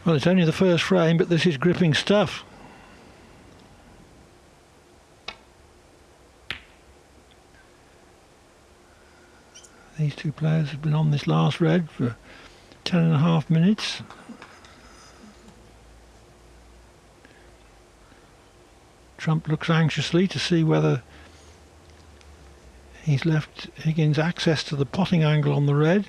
Well, it's only the first frame, but this is gripping stuff. These two players have been on this last red for 10.5 minutes. Trump looks anxiously to see whether he's left Higgins access to the potting angle on the red.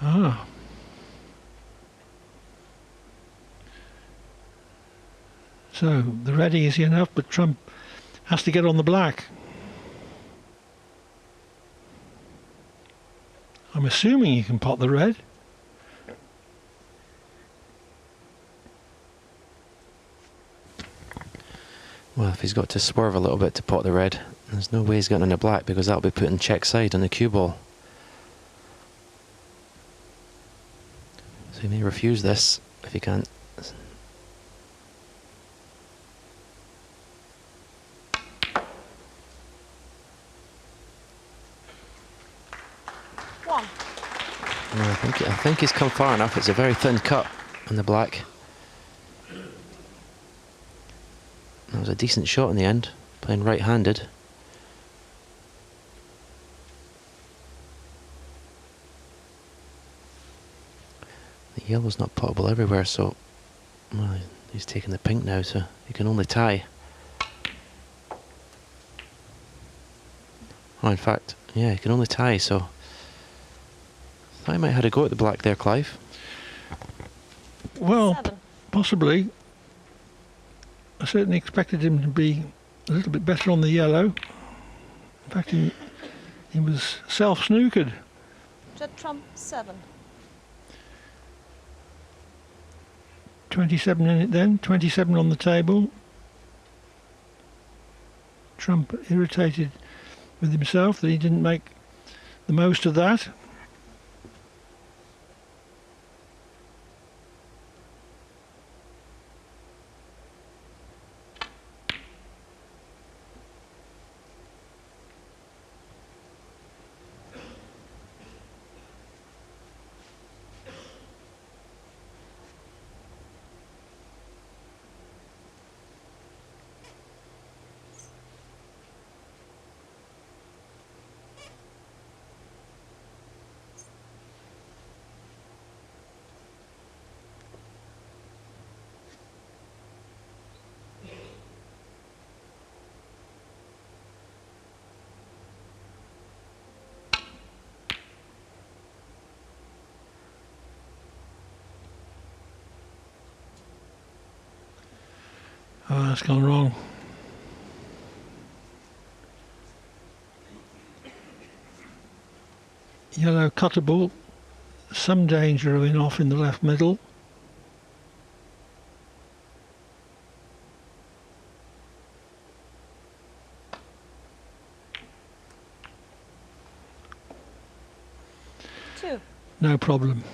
Ah. So the red easy enough, but Trump has to get on the black. I'm assuming he can pot the red. Well, if he's got to swerve a little bit to pot the red, there's no way he's getting on the black, because that'll be putting check side on the cue ball. So he may refuse this if he can't. One. Well, I think he's come far enough. It's a very thin cut on the black. That was a decent shot in the end, playing right-handed. The yellow's not potable everywhere, so well, he's taking the pink now, so he can only tie. Oh, in fact, yeah, he can only tie, so I thought he might have had a go at the black there, Clive. Well, 7. possibly. I certainly expected him to be a little bit better on the yellow. In fact, he was self-snookered. Judd Trump 7. 27 in it then, 27 on the table. Trump irritated with himself that he didn't make the most of that. Oh, that's gone wrong. Yellow cuttable, some danger of in off in the left middle. Two. No problem.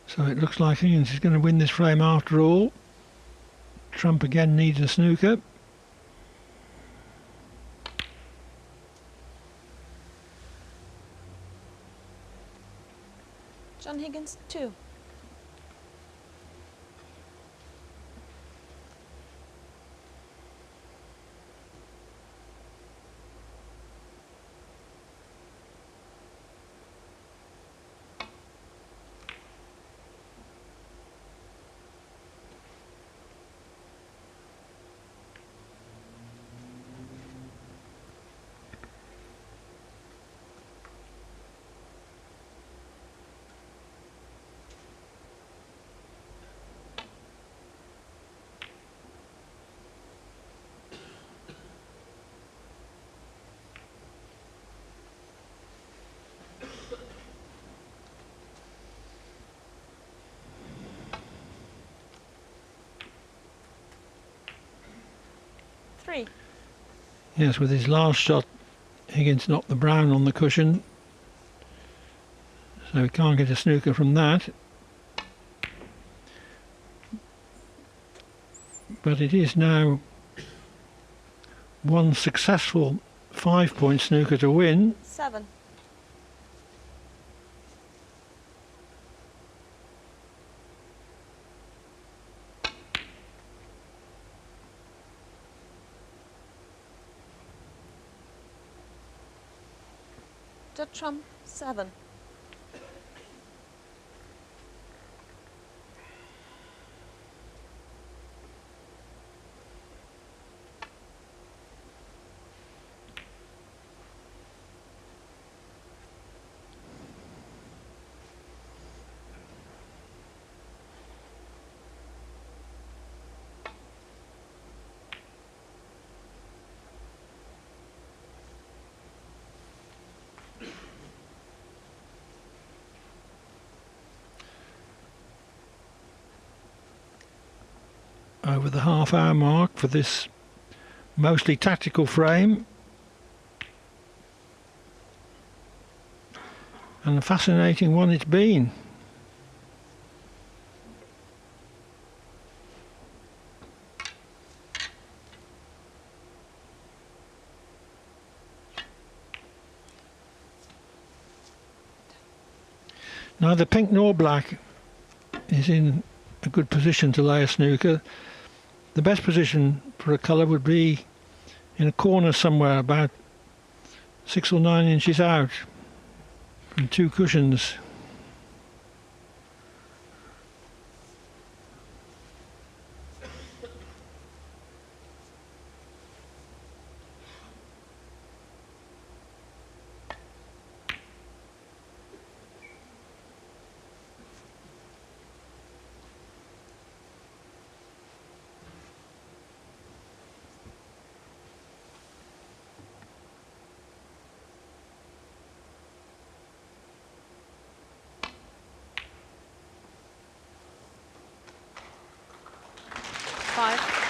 So it looks like Higgins is going to win this frame after all. Trump again needs a snooker. John Higgins 2. Three. Yes, with his last shot, Higgins knocked the brown on the cushion. So he can't get a snooker from that. But it is now one successful 5-point snooker to win. 7. Judd trump 7. Over the half-hour mark for this mostly tactical frame. And a fascinating one it's been. Neither pink nor black is in a good position to lay a snooker. The best position for a colour would be in a corner somewhere about 6 or 9 inches out from 2 cushions.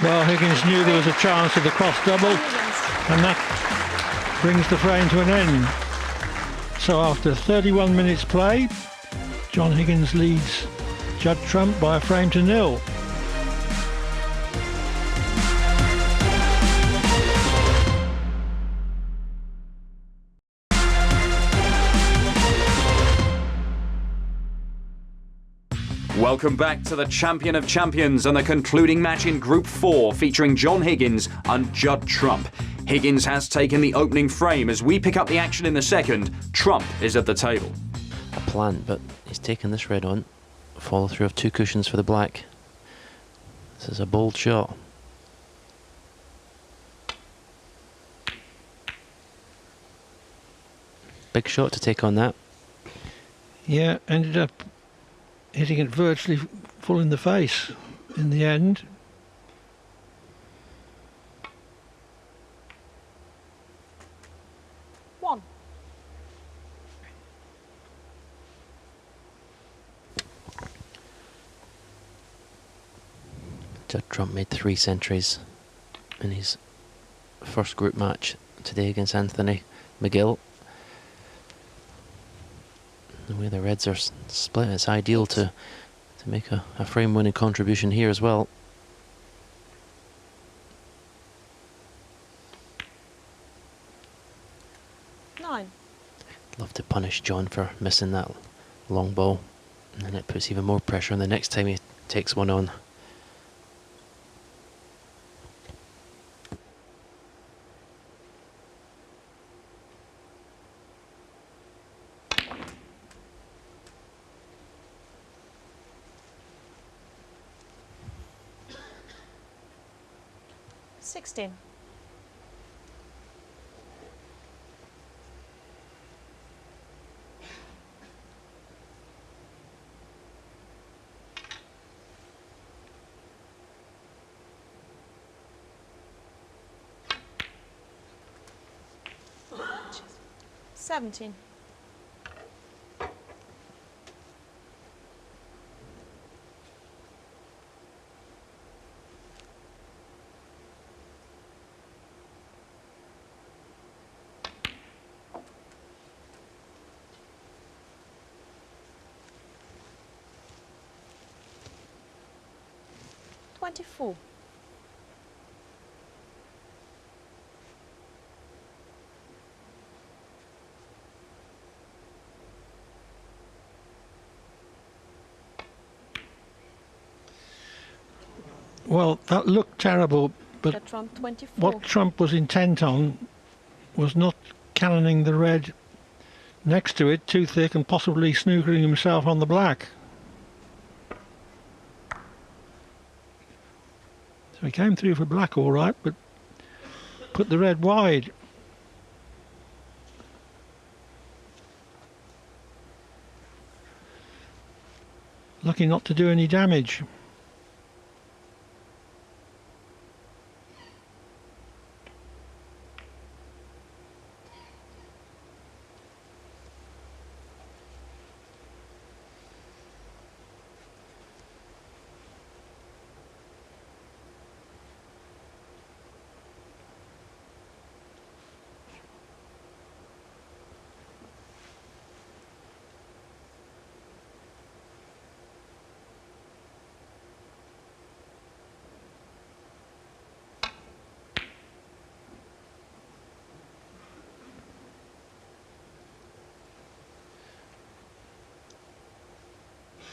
Well, Higgins knew there was a chance of the cross double, and that brings the frame to an end. So after 31 minutes played, John Higgins leads Judd Trump by a frame to 0. Welcome back to the Champion of Champions and the concluding match in Group 4 featuring John Higgins and Judd Trump. Higgins has taken the opening frame. As we pick up the action in the second, Trump is at the table. A plant, but he's taken this red on. Follow through of 2 cushions for the black. This is a bold shot. Big shot to take on that. Yeah, ended up hitting it virtually full in the face in the end. One. Judd Trump made 3 centuries in his first group match today against Anthony McGill. The way the reds are split, it's ideal to make a frame winning contribution here as well. Nine. Love to punish John for missing that long ball, and then it puts even more pressure on the next time he takes one on. Sixteen. Seventeen. 24. Well, that looked terrible, but Judd Trump 24. what Trump was intent on was not cannoning the red next to it too thick and possibly snookering himself on the black. So he came through for black all right, but put the red wide. Lucky not to do any damage.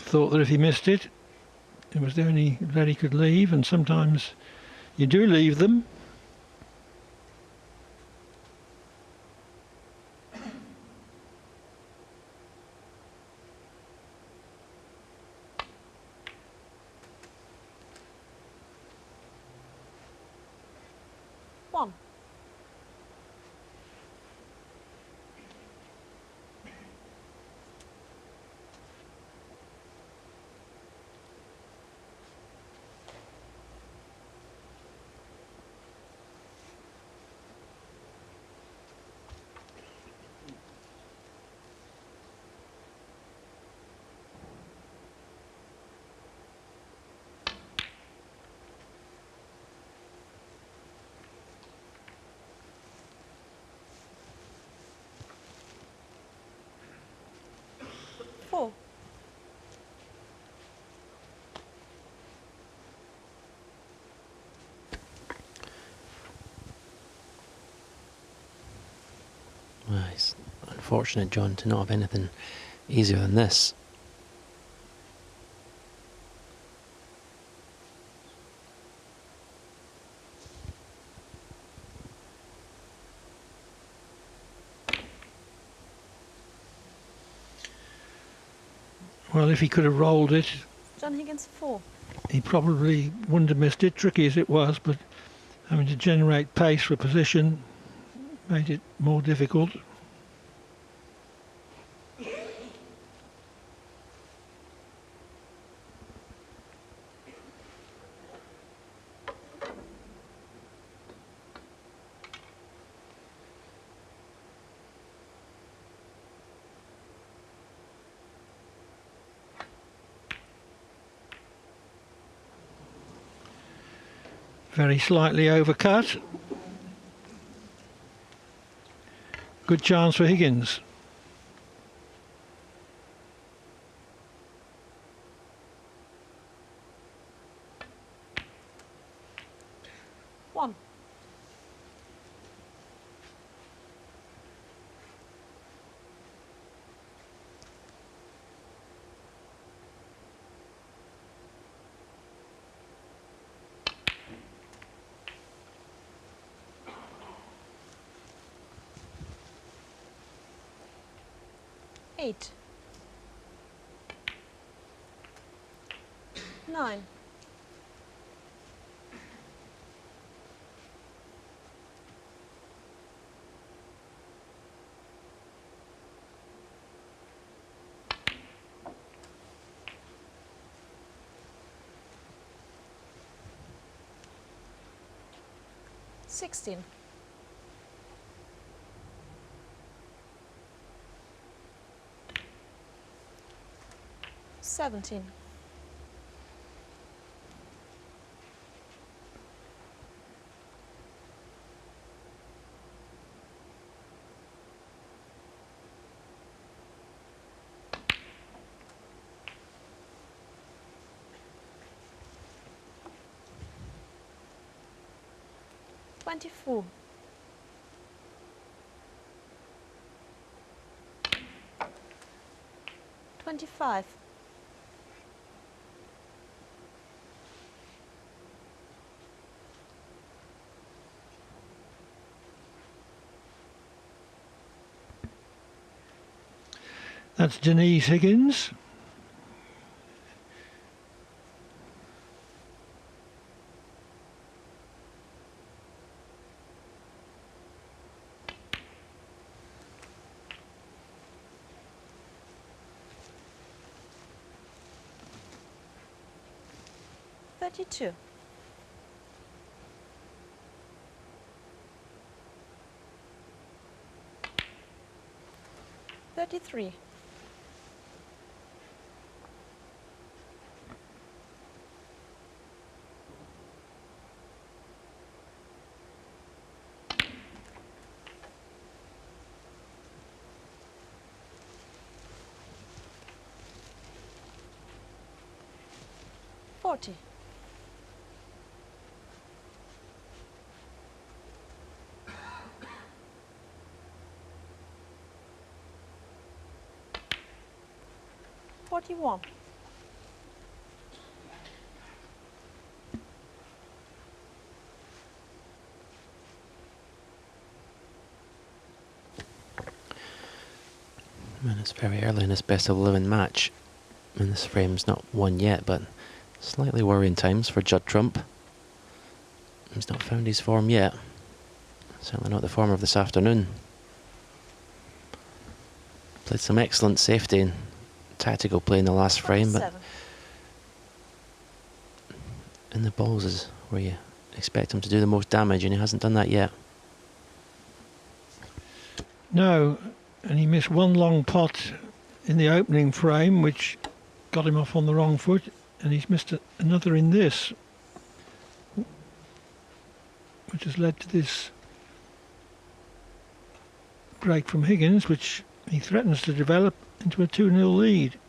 Thought that if he missed it, it was the only red he could leave, and sometimes you do leave them. One. Four. Well, it's unfortunate, John, to not have anything easier than this. Well, if he could have rolled it, John Higgins 4. he probably wouldn't have missed it, tricky as it was, but having to generate pace for position made it more difficult. Very slightly overcut. Good chance for Higgins. One. Eight. 9. Sixteen. 17. 24. $25. That's Denise Higgins. $32. $33. $40. $41. And it's very early in this best of 11 match. And this frame's not won yet, but slightly worrying times for Judd Trump. He's not found his form yet. Certainly not the form of this afternoon. Played some excellent safety and tactical play in the last frame, but 27. in the balls is where you expect him to do the most damage, and he hasn't done that yet. No, and he missed one long pot in the opening frame, which got him off on the wrong foot, and he's missed another in this, which has led to this break from Higgins, which he threatens to develop into a 2-0 lead.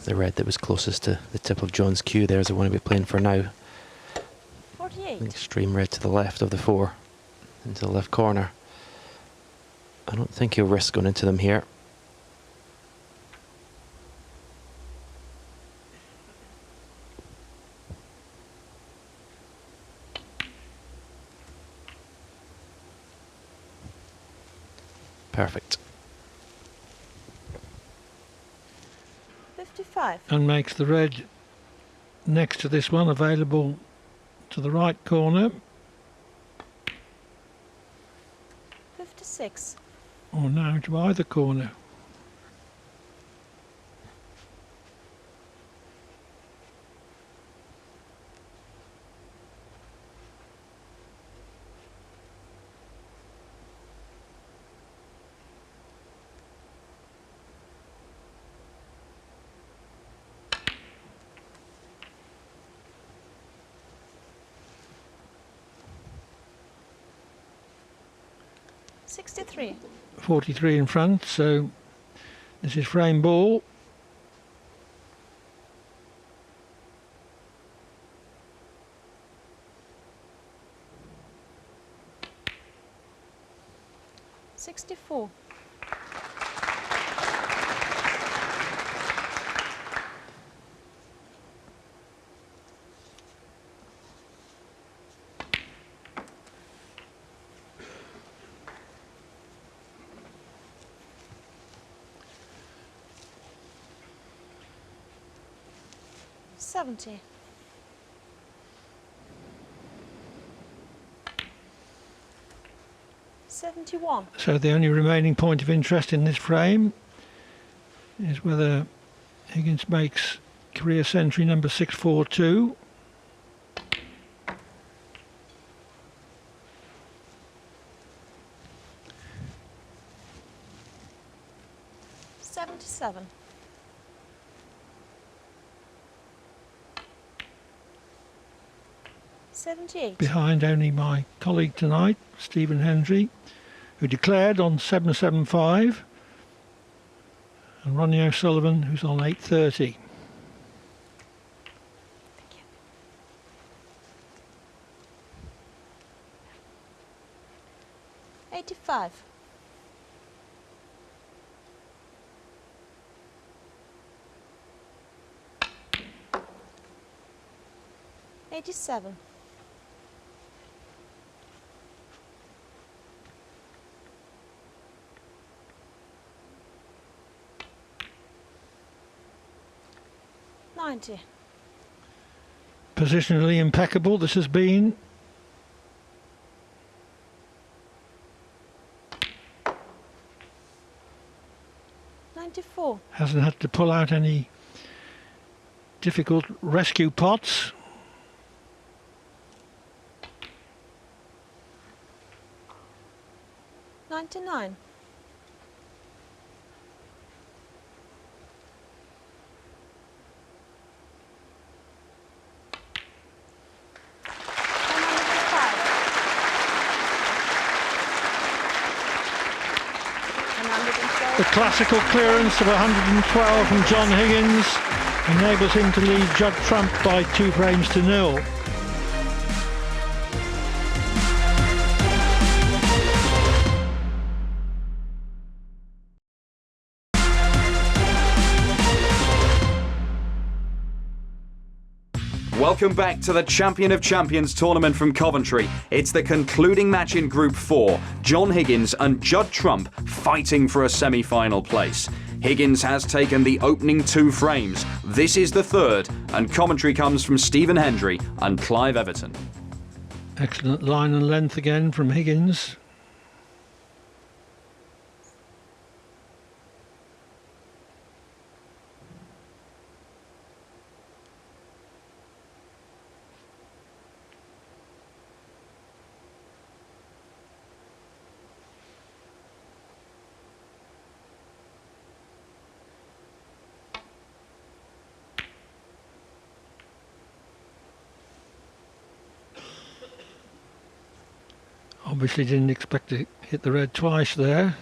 The red that was closest to the tip of John's cue there is the one he'll be playing for now. 48. The extreme red to the left of the 4, into the left corner. I don't think he'll risk going into them here. Perfect. 55. And makes the red next to this one available to the right corner, 56. or now to either corner. $63. 43 in front, so this is frame ball. $64. $70. $71. So the only remaining point of interest in this frame is whether Higgins makes career century number 642. $77. $78. Behind only my colleague tonight, Stephen Hendry, who declared on 775, and Ronnie O'Sullivan, who's on 830. $85. 87. 90. Positionally impeccable this has been. $94. Hasn't had to pull out any difficult rescue pots. $99. The classical clearance of 112 from John Higgins enables him to lead Judd Trump by 2 frames to 0. Welcome back to the Champion of Champions tournament from Coventry. It's the concluding match in Group 4. John Higgins and Judd Trump fighting for a semi-final place. Higgins has taken the opening 2 frames. This is the third, and commentary comes from Stephen Hendry and Clive Everton. Excellent line and length again from Higgins. Obviously didn't expect to hit the red twice there.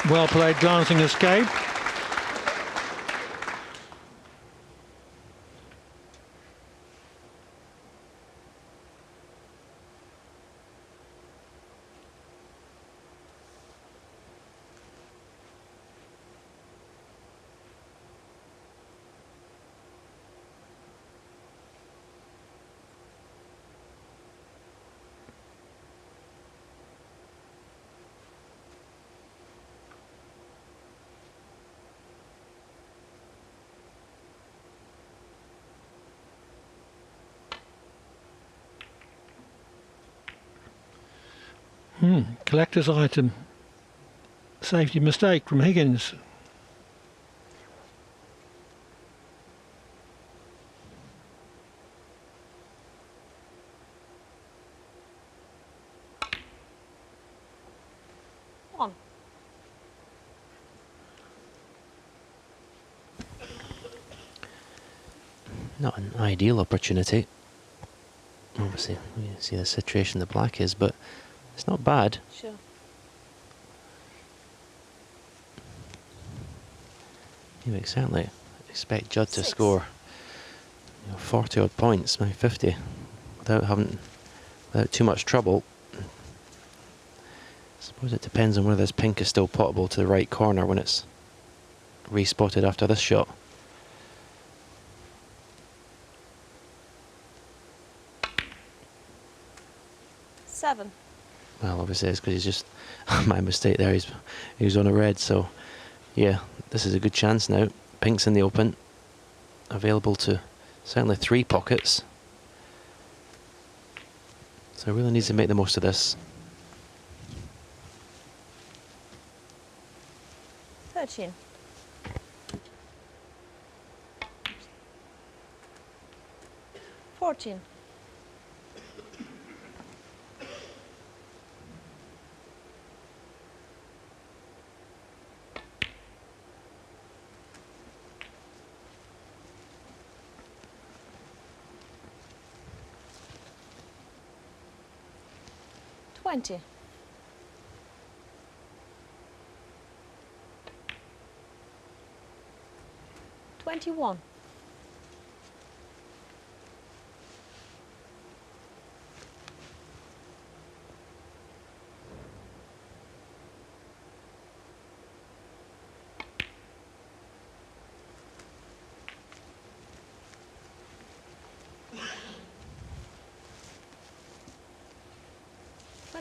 Well played glancing escape. Collector's item. Safety mistake from Higgins. One. Not an ideal opportunity. Obviously, we see the situation the black is, but it's not bad. Sure. You would certainly expect Judd to 6. score 40 odd points, maybe 50, without too much trouble. I suppose it depends on whether this pink is still potable to the right corner when it's respotted after this shot. Well, obviously it's because he's just my mistake there. He was on a red, so yeah, this is a good chance now. Pink's in the open, available to certainly 3 pockets. So really needs to make the most of this. 13. 14. 20. 21.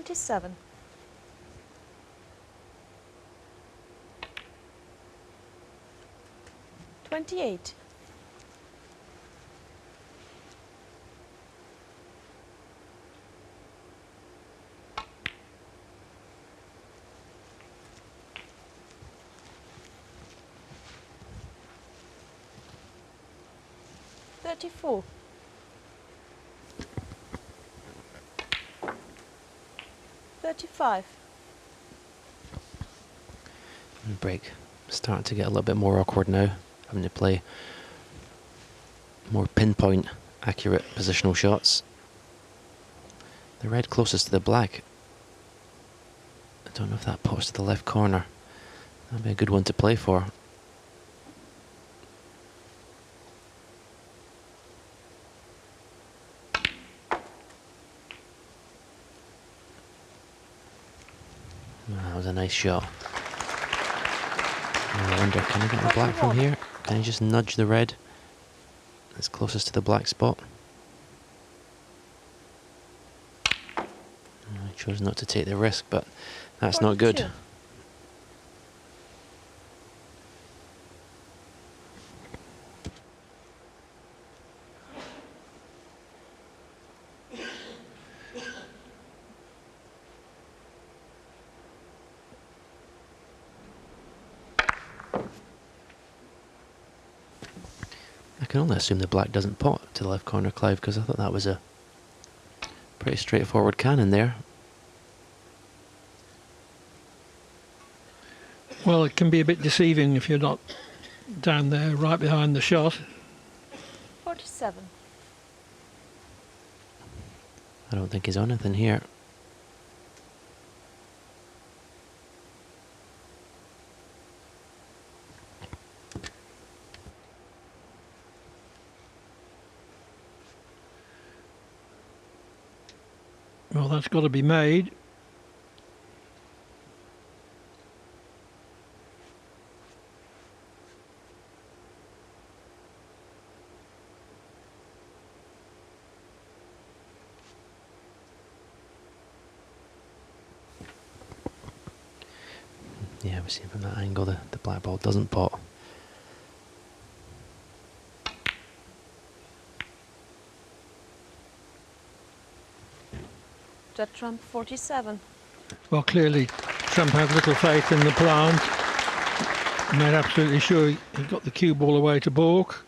27. 28. 34. 35. And break starting to get a little bit more awkward now, having to play more pinpoint accurate positional shots. The red closest to the black. I don't know if that pops to the left corner. That'd be a good one to play for. That was a nice shot. I wonder, can he get the black from here? Can he just nudge the red that's closest to the black spot? I chose not to take the risk, but that's not good. 42. I can only assume the black doesn't pot to the left corner, Clive, because I thought that was a pretty straightforward cannon there. Well, it can be a bit deceiving if you're not down there right behind the shot. 47. I don't think he's on anything here. Well, that's got to be made. Yeah, we've seen from that angle the black ball doesn't pot. Judd Trump 47. Well, clearly Trump had little faith in the plant. Made absolutely sure he got the cue ball away to baulk.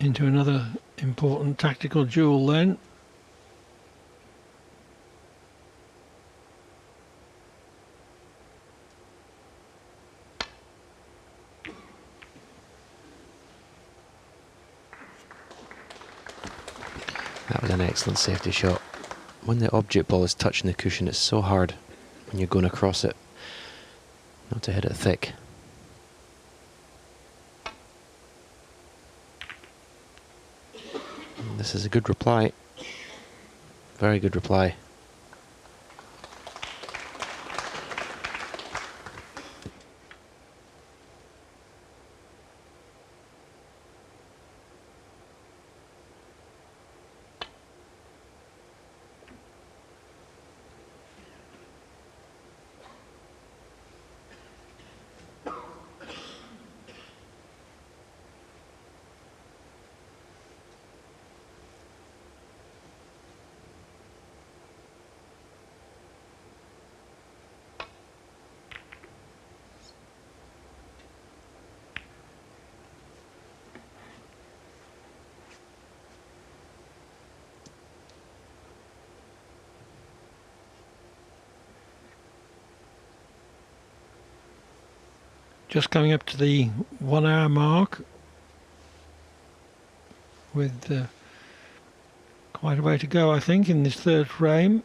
into another important tactical duel then. That was an excellent safety shot. When the object ball is touching the cushion, it's so hard when you're going across it not to hit it thick. And this is a good reply. Very good reply. Just coming up to the 1 hour mark with quite a way to go, I think, in this third frame.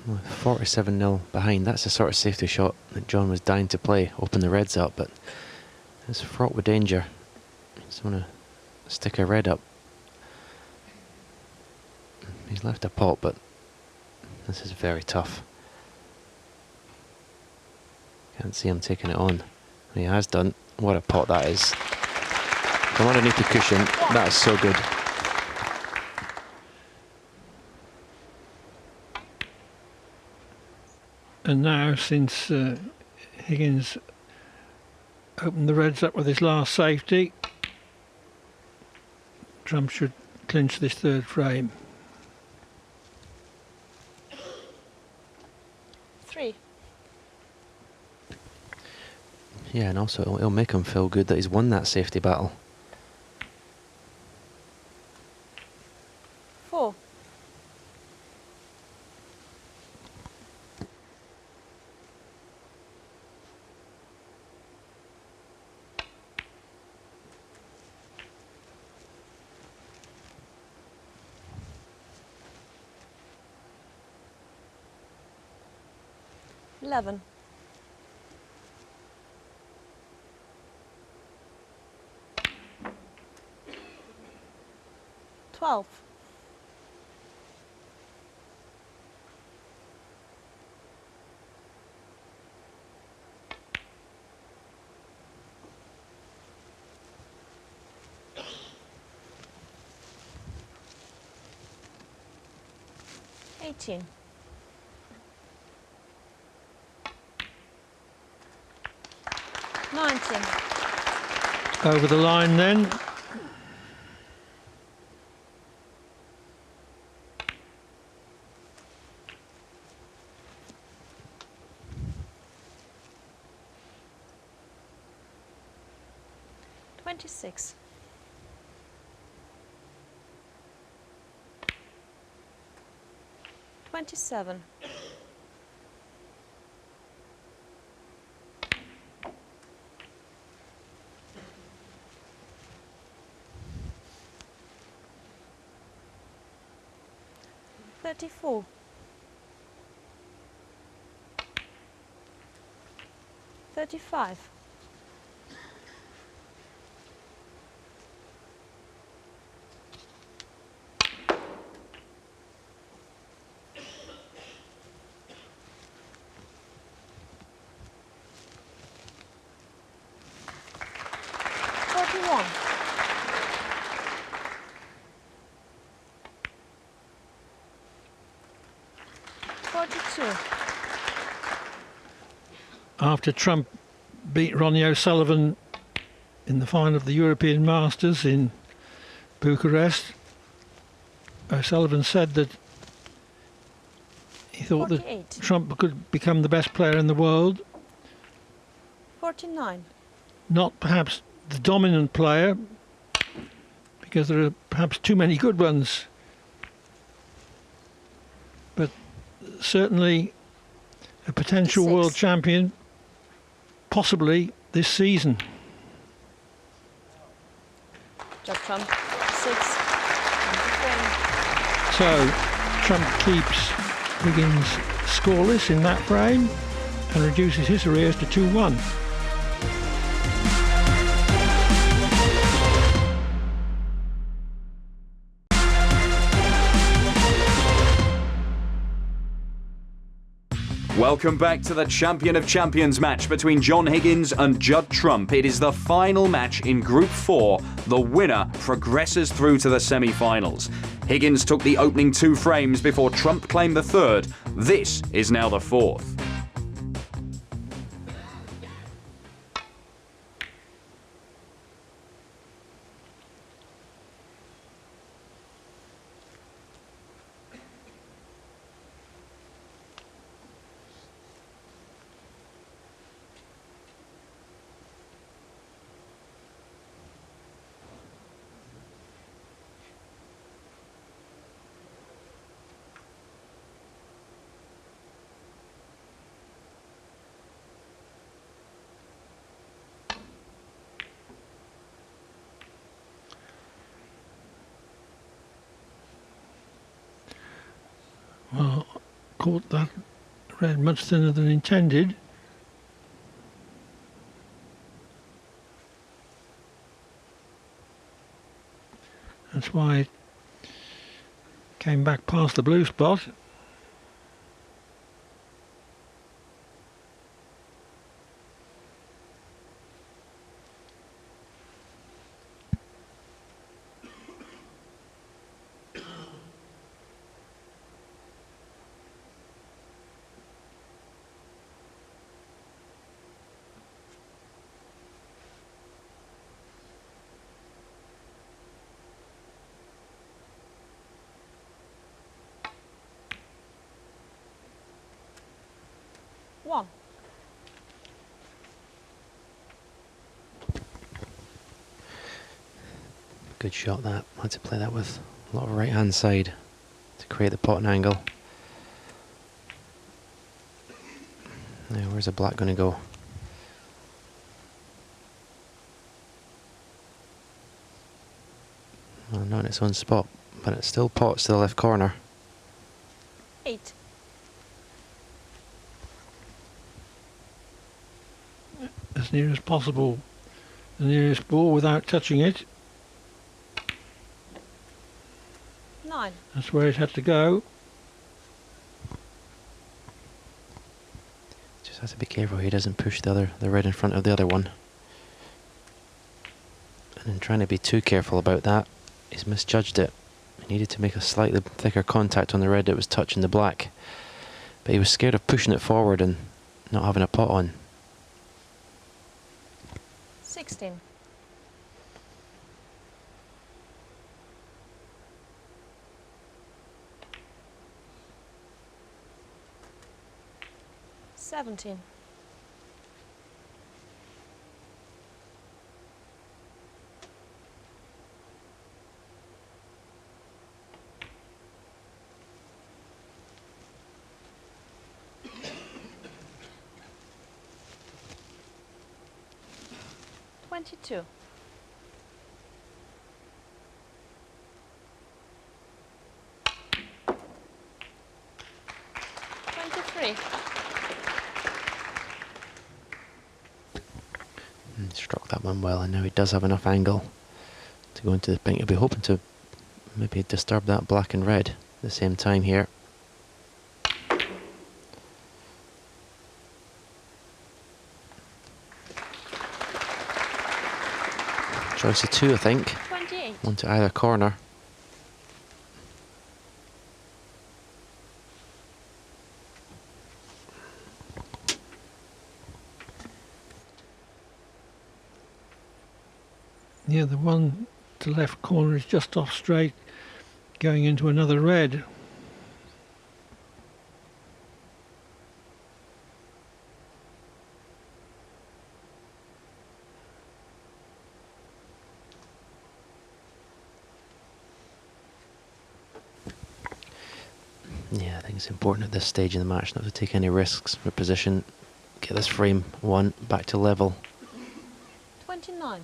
Well, 47-0 behind. That's the sort of safety shot that John was dying to play, open the reds up, but it's fraught with danger. Just want to stick a red up. He's left a pot, but this is very tough. Can't see him taking it on. He has done. What a pot that is. From underneath the cushion, that is so good. And now, since Higgins opened the reds up with his last safety, Trump should clinch this third frame. 3. Yeah, and also it'll make him feel good that he's won that safety battle. 4. 11. 12. 18. 19. Over the line then. Twenty-six. 27. 28. 34. 35. 41. 42. After Trump beat Ronnie O'Sullivan in the final of the European Masters in Bucharest, O'Sullivan said that he thought 48. that Trump could become the best player in the world. 49. Not perhaps the dominant player, because there are perhaps too many good ones, but certainly a potential 56. world champion, possibly this season. Judd Trump. 6. And the frame. So Trump keeps Higgins scoreless in that frame and reduces his arrears to 2-1. Welcome back to the Champion of Champions match between John Higgins and Judd Trump. It is the final match in Group 4. The winner progresses through to the semi-finals. Higgins took the opening 2 frames before Trump claimed the third. This is now the fourth. Well, caught that red much thinner than intended. That's why it came back past the blue spot. One. Good shot that. Had to play that with a lot of right hand side to create the potting angle. Now where's the black going to go? Well, not in its own spot, but it still pots to the left corner. 8. As near as possible, the nearest ball without touching it. 9. That's where it had to go. Just has to be careful he doesn't push the red in front of the other one. And in trying to be too careful about that, he's misjudged it. He needed to make a slightly thicker contact on the red that was touching the black. But he was scared of pushing it forward and not having a pot on. 16. 17. 22. 33. Struck that one well, and now he does have enough angle to go into the pink. He'll be hoping to maybe disturb that black and red at the same time here. Choice of two, I think. 28. One to either corner. Yeah, the one to left corner is just off straight, going into another red. Yeah, I think it's important at this stage in the match not to take any risks for position. Get this frame one back to level. 29.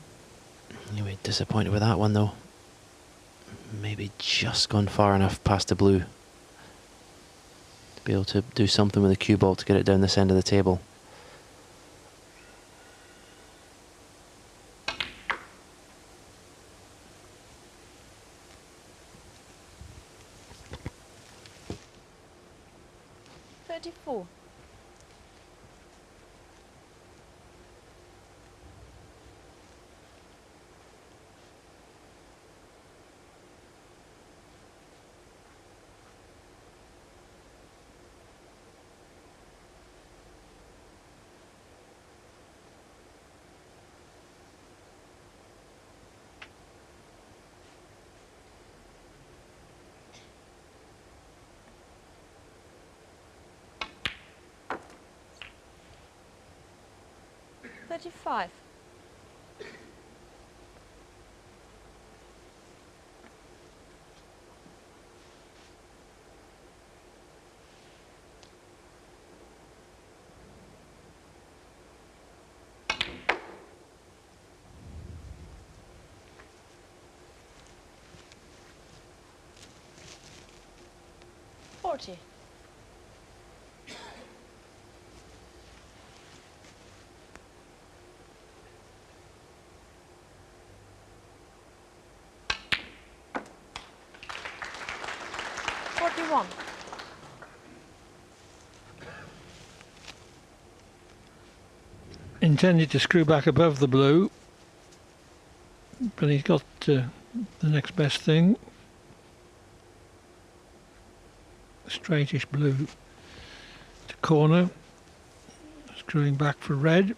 You'll be disappointed with that one though. Maybe just gone far enough past the blue to be able to do something with the cue ball to get it down this end of the table. Thirty-four. Thirty-five. 40. 41. Intended to screw back above the blue, but he's got the next best thing. Straightish blue to corner, screwing back for red.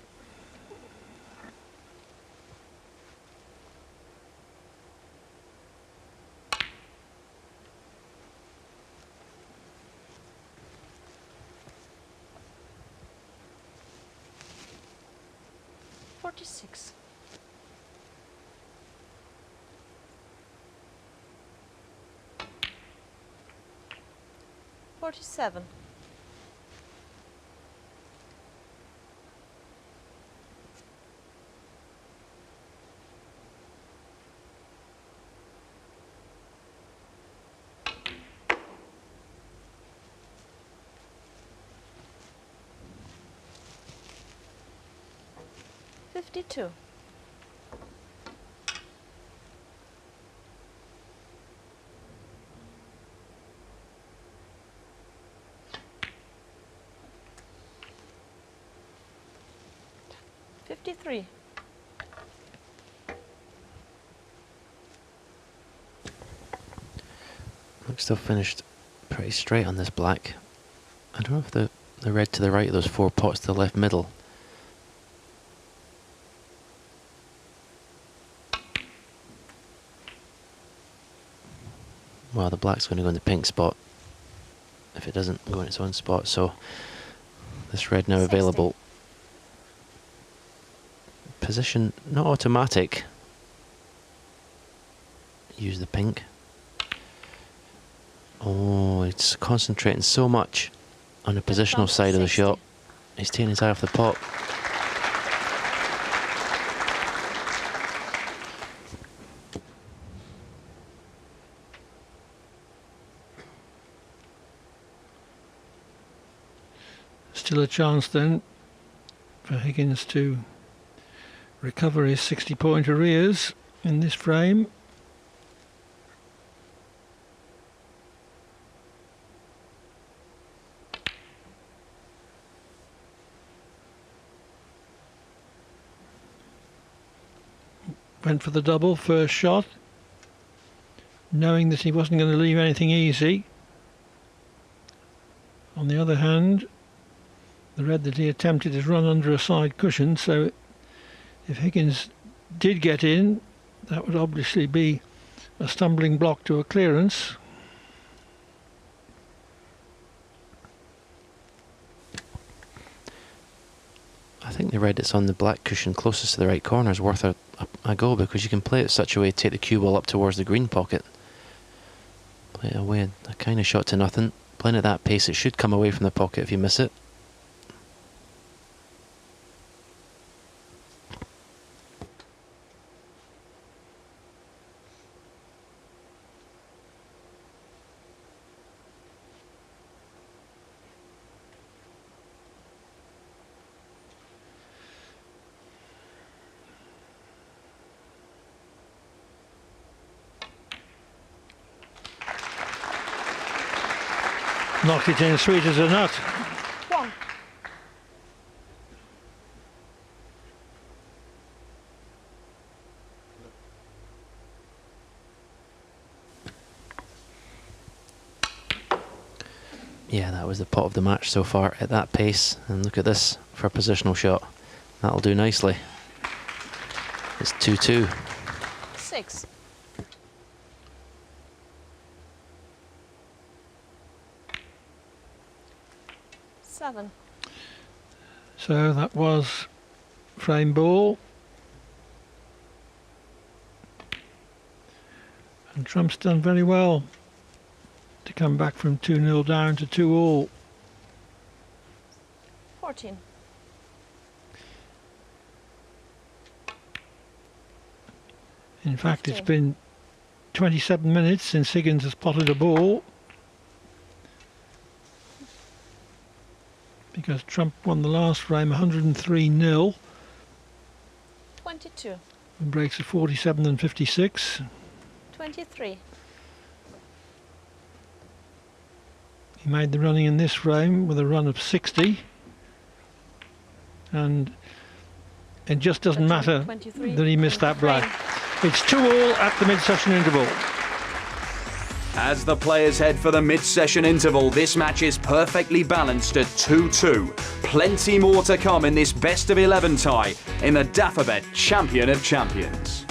Forty-six. 47. 52. 53. Looks to have finished pretty straight on this black. I don't know if the red to the right of those four pots to the left middle. Well, the black's going to go in the pink spot if it doesn't go in its own spot, so this red now 60. available. Position not automatic. Use the pink. Oh, it's concentrating so much on the positional side of the 60. shot. He's taking his eye off the pot. still a chance then for Higgins to recover his 60-point arrears in this frame. Went for the double first shot, knowing that he wasn't going to leave anything easy. On the other hand, the red that he attempted is run under a side cushion, so if Higgins did get in, that would obviously be a stumbling block to a clearance. I think the red that's on the black cushion closest to the right corner is worth a go, because you can play it such a way to take the cue ball up towards the green pocket. Play it away, a kind of shot to nothing. Playing at that pace, it should come away from the pocket if you miss it. Knocked it in sweet as a nut. 1. Yeah, that was the pot of the match so far at that pace. And look at this for a positional shot. That'll do nicely. It's 2-2. 6. Seven. So that was frame ball. And Trump's done very well to come back from 2-0 down to 2-all. 14. In fact, it's been 27 minutes since Higgins has potted a ball, because Trump won the last frame 103-0 22. and breaks a 47 and 56. 23. He made the running in this frame with a run of 60, and it just doesn't matter 23. that he missed that black. It's 2-all at the mid-session interval. As the players head for the mid-session interval, this match is perfectly balanced at 2-2. Plenty more to come in this best-of-11 tie in the Dafabet Champion of Champions.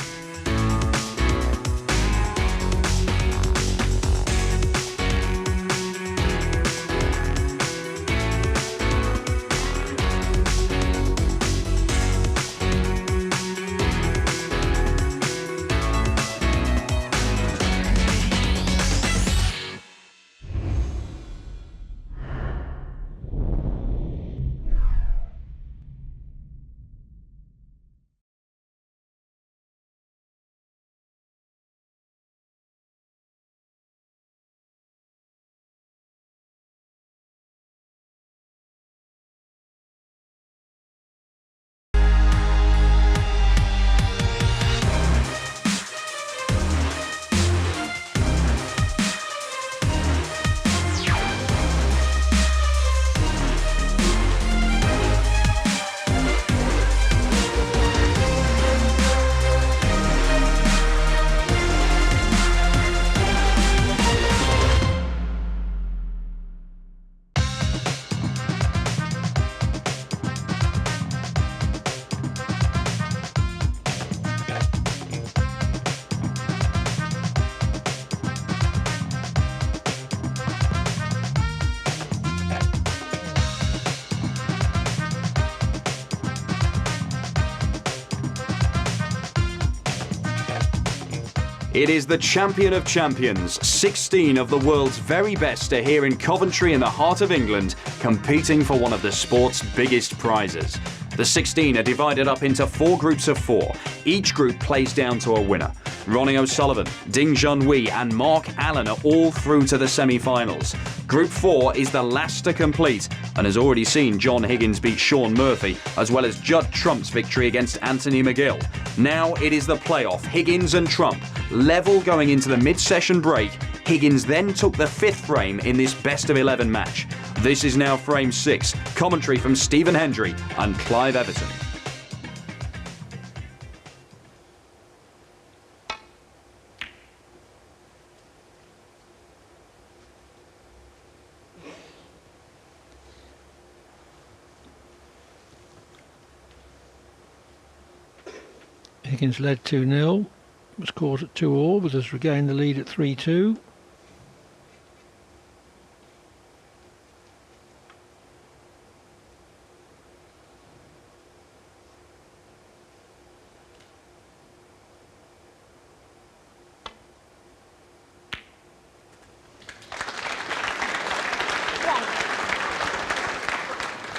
It is the Champion of Champions. 16 of the world's very best are here in Coventry in the heart of England, competing for one of the sport's biggest prizes. The 16 are divided up into 4 groups of 4. Each group plays down to a winner. Ronnie O'Sullivan, Ding Junhui and Mark Allen are all through to the semi-finals. Group 4 is the last to complete and has already seen John Higgins beat Shaun Murphy, as well as Judd Trump's victory against Anthony McGill. Now it is the playoff, Higgins and Trump, level going into the mid-session break. Higgins then took the 5th frame in this best-of-11 match. This is now frame 6. Commentary from Stephen Hendry and Clive Everton. Higgins led 2-0, was caught at 2-all, but has regained the lead at 3-2.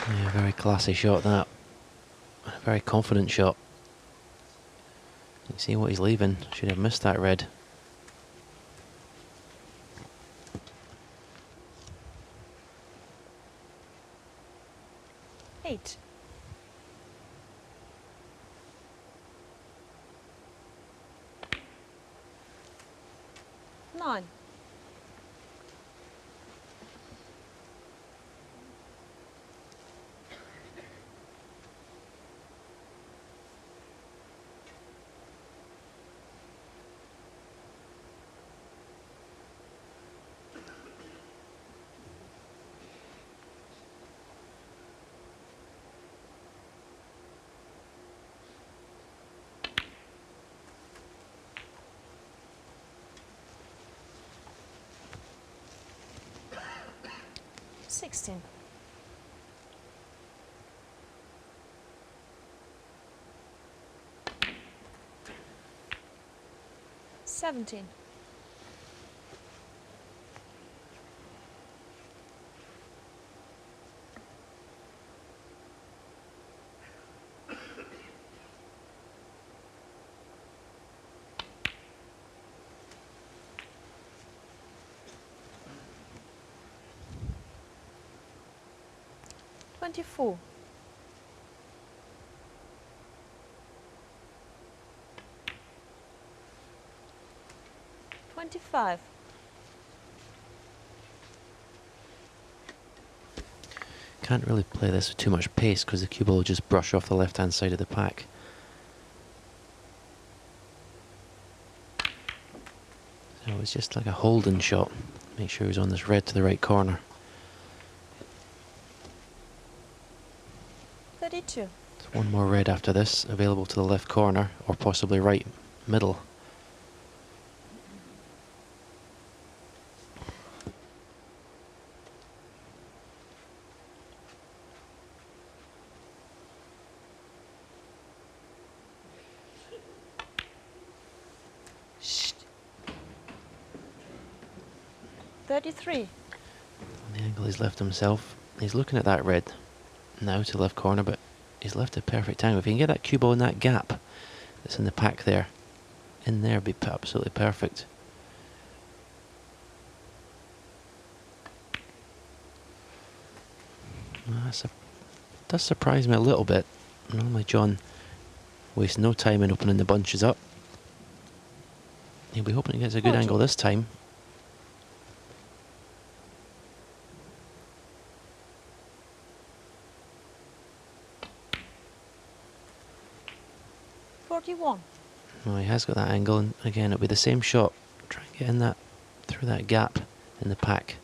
Yeah, very classy shot that. A very confident shot. You see what he's leaving. Should have missed that red. Eight. 9. 16. 17. 24. 25. Can't really play this with too much pace because the cue ball will just brush off the left-hand side of the pack. So it's just like a holding shot. Make sure he's on this red to the right corner. 32. There's one more red after this, available to the left corner or possibly right middle. Shh. 33. The angle he's left himself. He's looking at that red now to the left corner, but he's left a perfect angle. If he can get that cue ball in that gap that's in the pack there, in there, be absolutely perfect. Does surprise me a little bit. Normally John wastes no time in opening the bunches up. He'll be hoping he gets a good angle this time. 41. Well, he has got that angle, and again it'll be the same shot. Try and get in that, through that gap in the pack.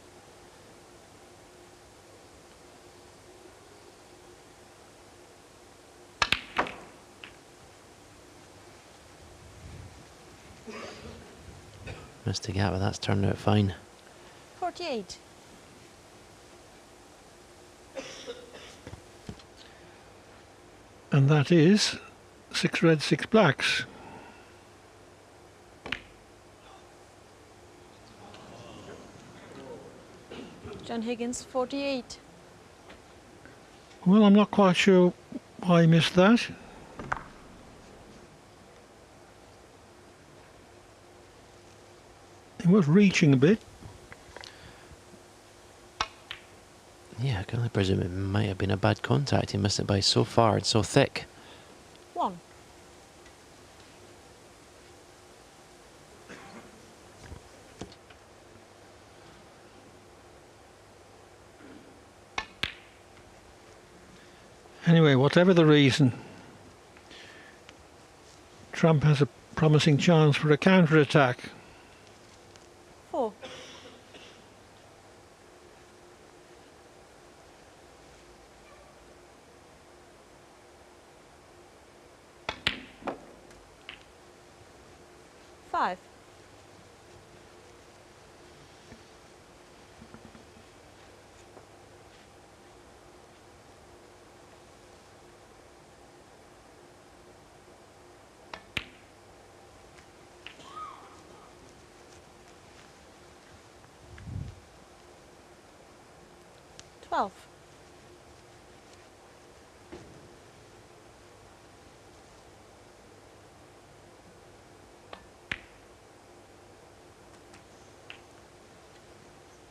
Missed the gap, but that's turned out fine. 48. And that is 6 red, 6 blacks. John Higgins, 48. Well, I'm not quite sure why he missed that. He was reaching a bit. Yeah, I can only presume it might have been a bad contact. He missed it by so far and so thick. 1. Anyway, whatever the reason, Trump has a promising chance for a counter-attack. 4. 5. 12.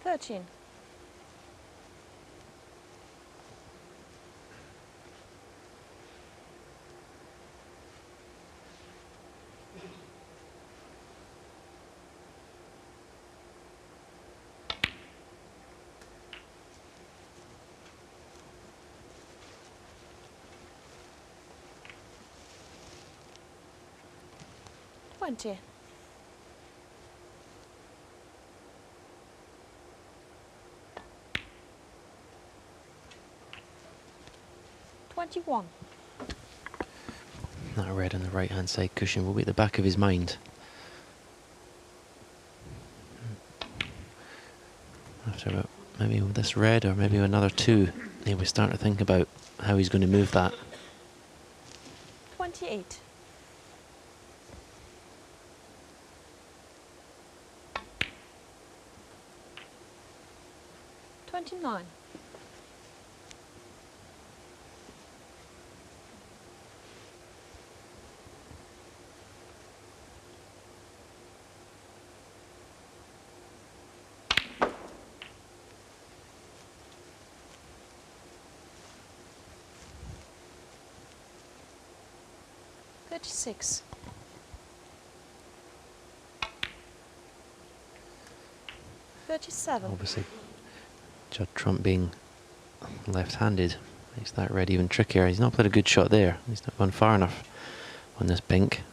13. 20. 21. That red on the right hand side cushion will be at the back of his mind. After about maybe with this red or maybe another 2, he was starting to think about how he's going to move that. 28. 29. 36. 37. Obviously, Judd Trump being left-handed makes that red even trickier. He's not played a good shot there. He's not gone far enough on this pink.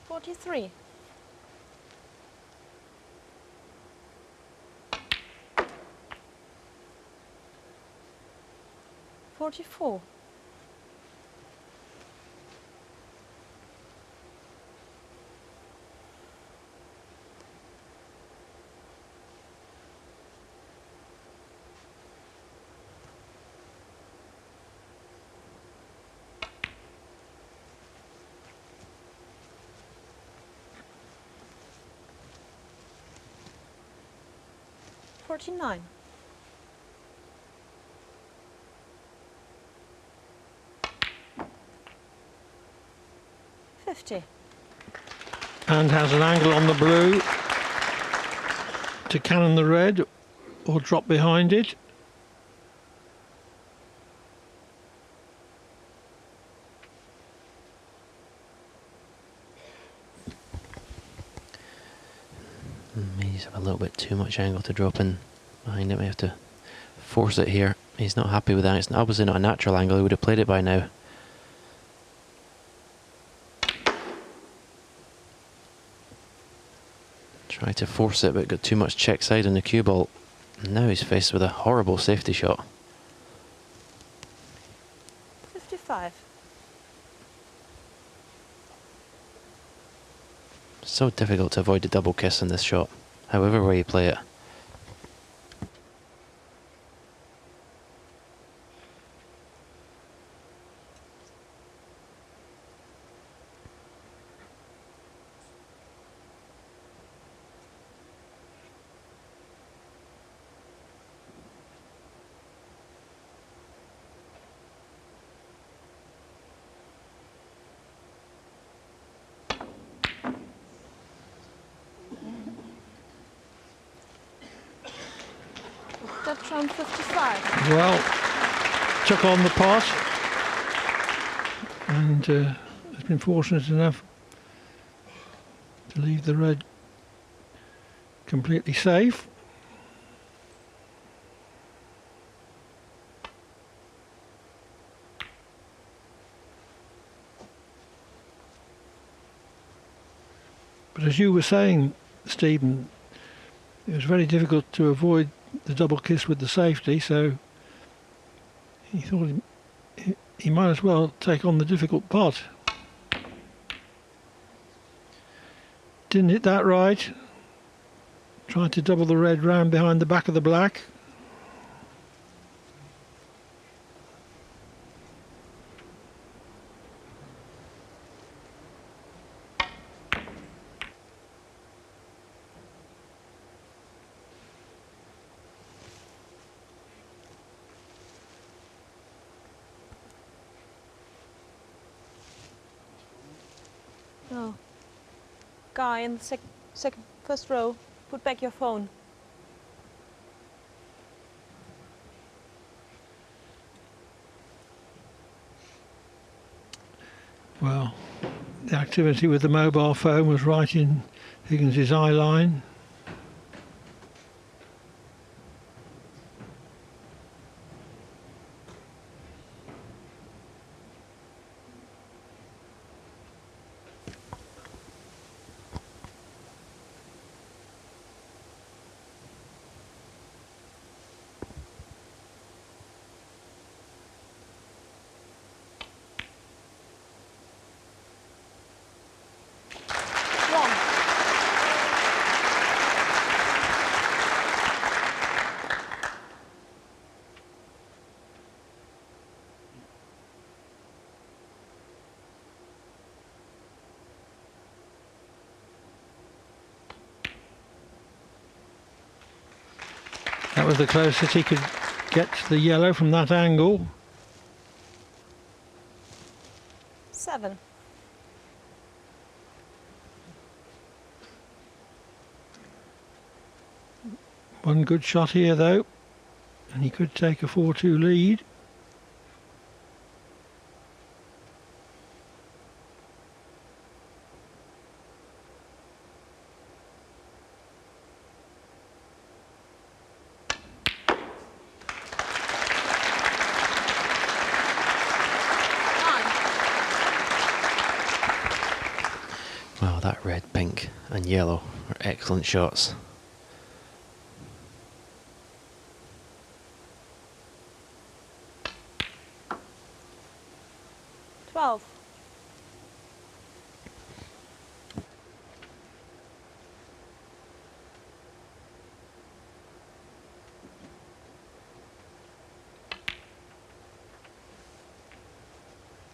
Forty-three. 44. 49. 50. And has an angle on the blue to cannon the red or drop behind it. May just have a little bit too much angle to drop in behind it. May have to force it here. He's not happy with that. It's obviously not a natural angle. He would have played it by now. Tried to force it, but got too much check side on the cue ball. And now he's faced with a horrible safety shot. 55. So difficult to avoid the double kiss in this shot, however way you play it. Trump 55. Well, took on the pot and has been fortunate enough to leave the red completely safe. But as you were saying, Stephen, it was very difficult to avoid the double kiss with the safety, so he thought he might as well take on the difficult pot. Didn't hit that right. Tried to double the red round behind the back of the black. No. Guy in the first row, put back your phone. Well, the activity with the mobile phone was right in Higgins' eye line. That was the closest he could get to the yellow from that angle. 7. One good shot here though, and he could take a 4-2 lead. Wow, that red, pink and yellow are excellent shots. Twelve.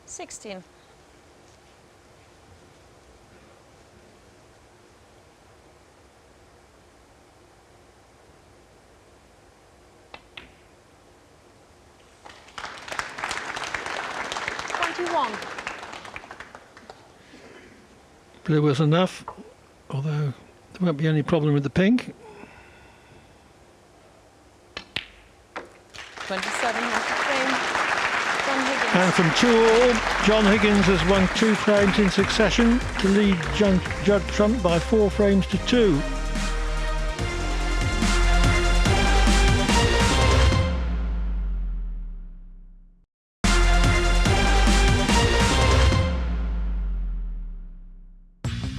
Sixteen. 21. Blue was enough, although there won't be any problem with the pink. 27 has the frame. John Higgins. And from 2-all, John Higgins has won 2 frames in succession to lead Judd Trump by 4 frames to 2.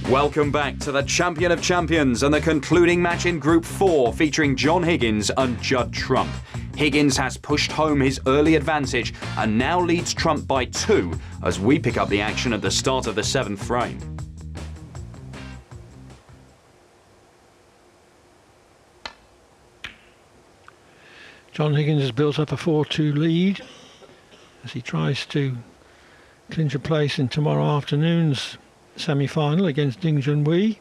Welcome back to the Champion of Champions and the concluding match in Group 4 featuring John Higgins and Judd Trump. Higgins has pushed home his early advantage and now leads Trump by 2 as we pick up the action at the start of the 7th frame. John Higgins has built up a 4-2 lead as he tries to clinch a place in tomorrow afternoon's semi-final against Ding Junhui.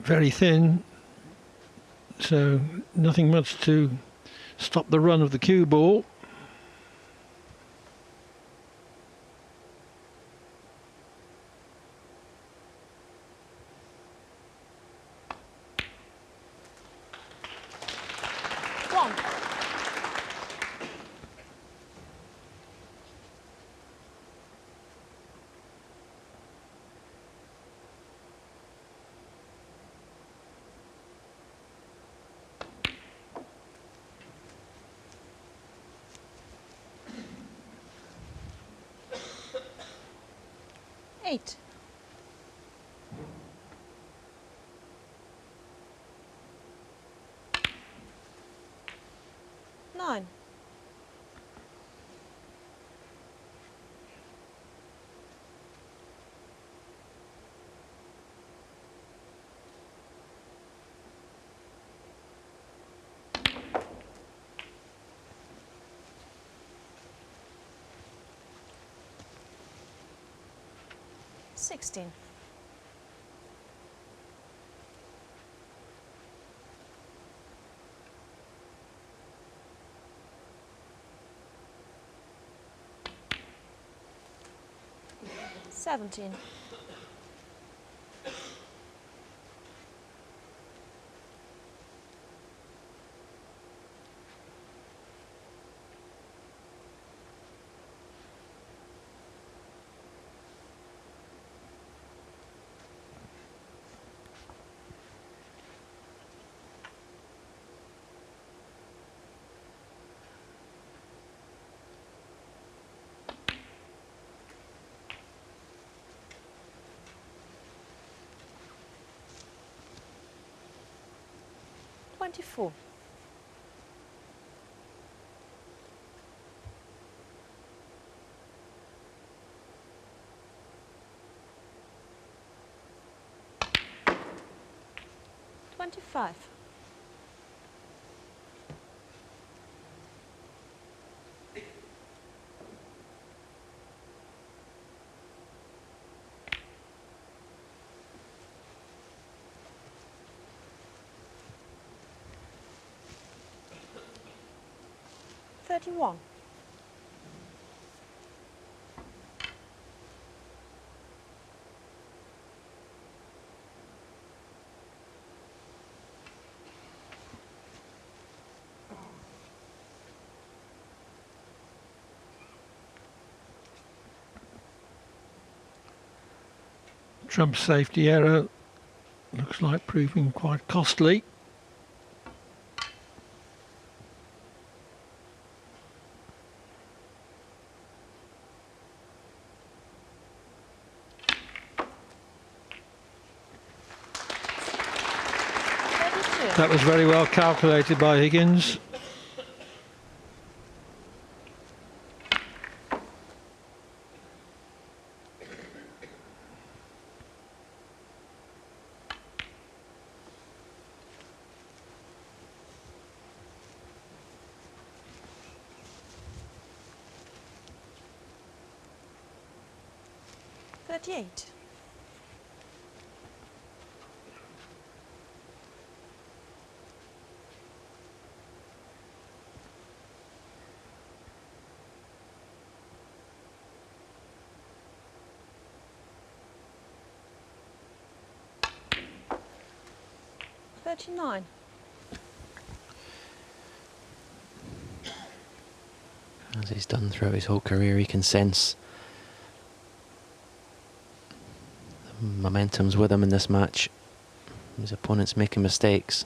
very thin, so nothing much to stop the run of the cue ball. One. Eight. Nine. Sixteen. Seventeen. Twenty-four. Twenty-five. 31. Trump's safety error looks like proving quite costly. That was very well calculated by Higgins. Thirty-eight. $39. As he's done throughout his whole career, he can sense the momentum's with him in this match. His opponent's making mistakes.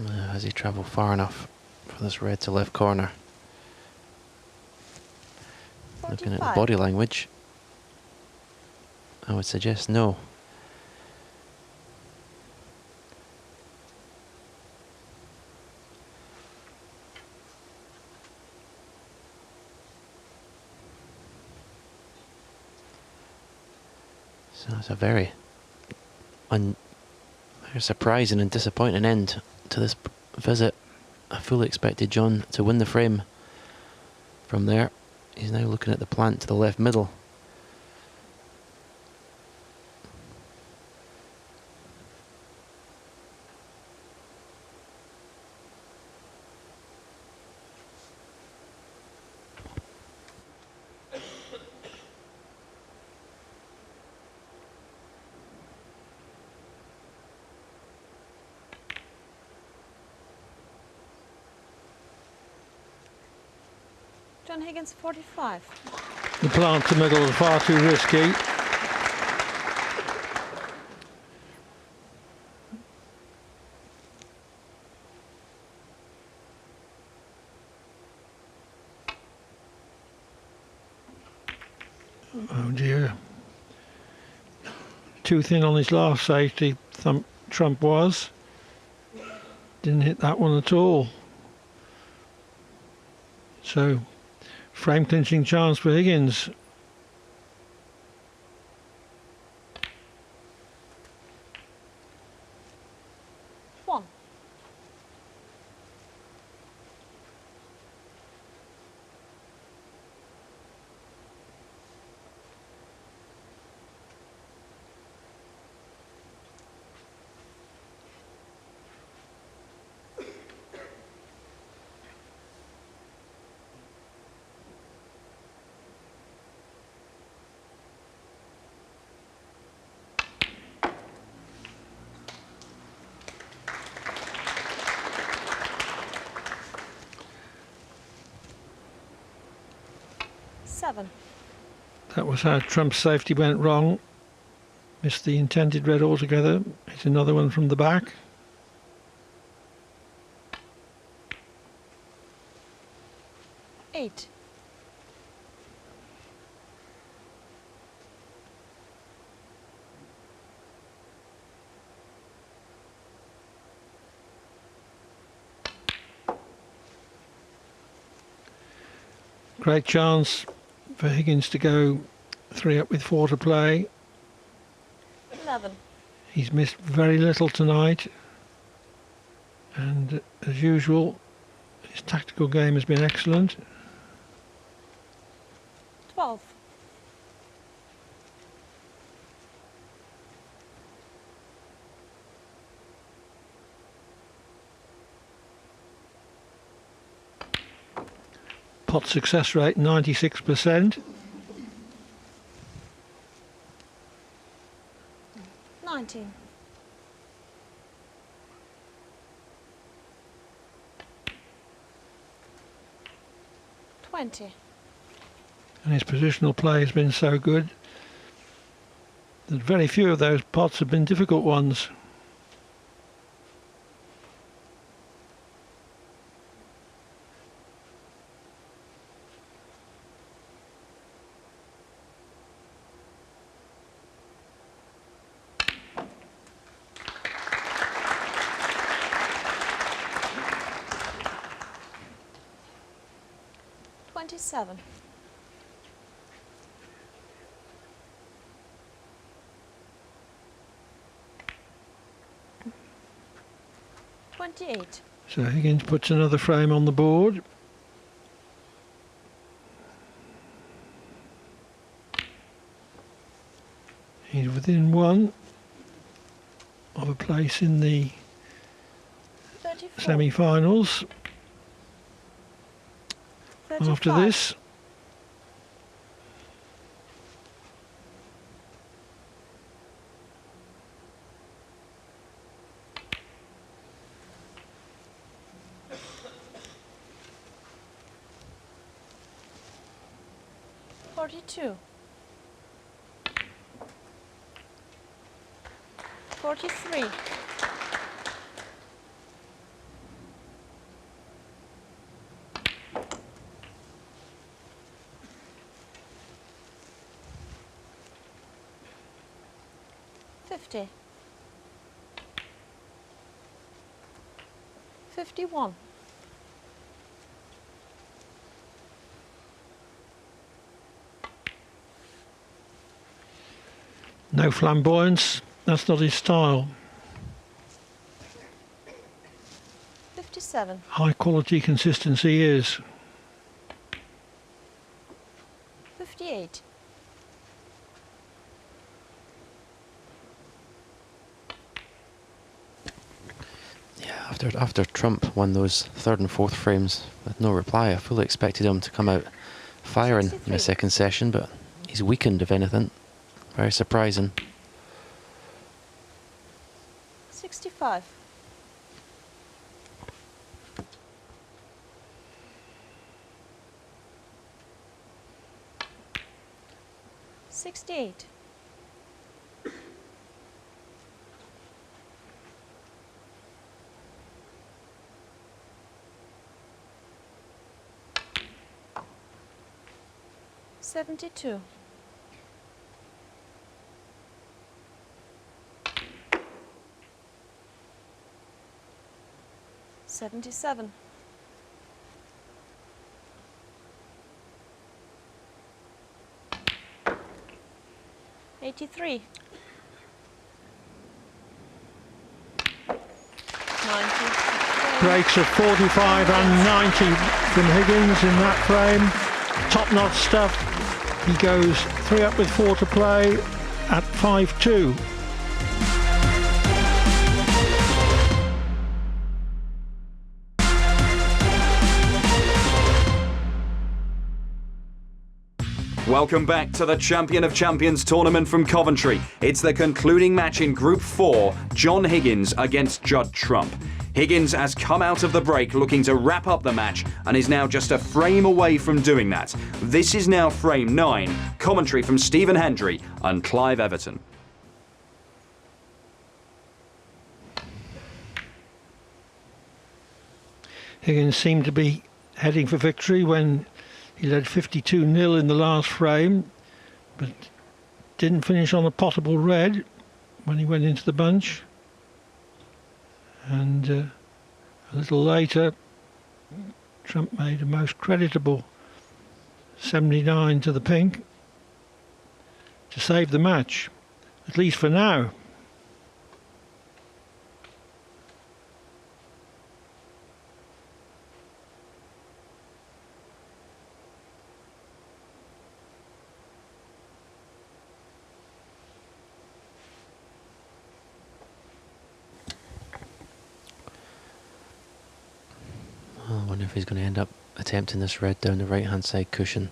Has he travelled far enough for this red to left corner? 45. Looking at the body language, I would suggest no. So it's a very surprising and disappointing end to this visit. I fully expected John to win the frame From there, he's now looking at the plant to the left middle. John Higgins, 45. The plant to middle was far too risky. Oh dear. Too thin on his last safety, Trump was. Didn't hit that one at all. So, frame clinching chance for Higgins. One. Seven. That was how Trump's safety went wrong. Missed the intended red altogether. It's another one from the back. Eight. Great chance for Higgins to go 3 up with 4 to play. 11. He's missed very little tonight, and as usual his tactical game has been excellent. 12. Pot success rate 96%. 19. 20. And his positional play has been so good that very few of those pots have been difficult ones. Seven. 28. So Higgins puts another frame on the board. He's within one of a place in the 34. semi-finals. 35. After this, $42. 43. 50. 51. no flamboyance, that's not his style. 57. High quality consistency is. After Trump won those third and fourth frames with no reply, I fully expected him to come out firing in the second session, but he's weakened, if anything. Very surprising. 65. $68. $72. $77. $83. 90. Breaks of 45 and 90 from Higgins in that frame. Top-notch stuff. He goes 3 up with 4 to play at 5-2. Welcome back to the Champion of Champions tournament from Coventry. It's the concluding match in Group 4, John Higgins against Judd Trump. Higgins has come out of the break looking to wrap up the match and is now just a frame away from doing that. This is now frame 9. Commentary from Stephen Hendry and Clive Everton. Higgins seemed to be heading for victory when he led 52-0 in the last frame, but didn't finish on a potable red when he went into the bunch. And a little later, Trump made a most creditable 79 to the pink to save the match, at least for now. I wonder if he's going to end up attempting this red down the right hand side cushion.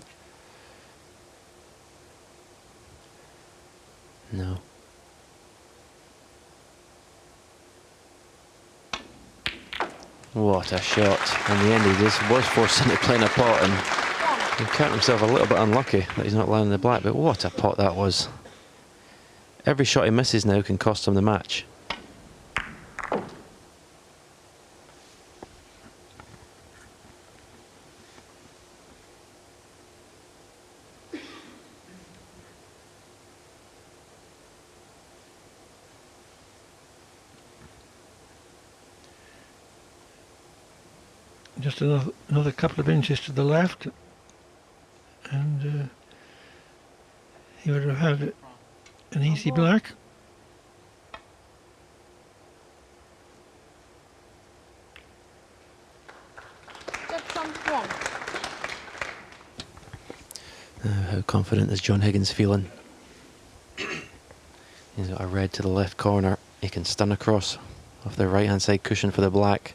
No. What a shot. In the end, he just was forced into playing a pot and he counted himself a little bit unlucky that he's not landing the black, but what a pot that was. Every shot he misses now can cost him the match. Just another couple of inches to the left, and he would have had an easy black. How confident is John Higgins feeling? He's got a red to the left corner. He can stun across off the right hand side cushion for the black.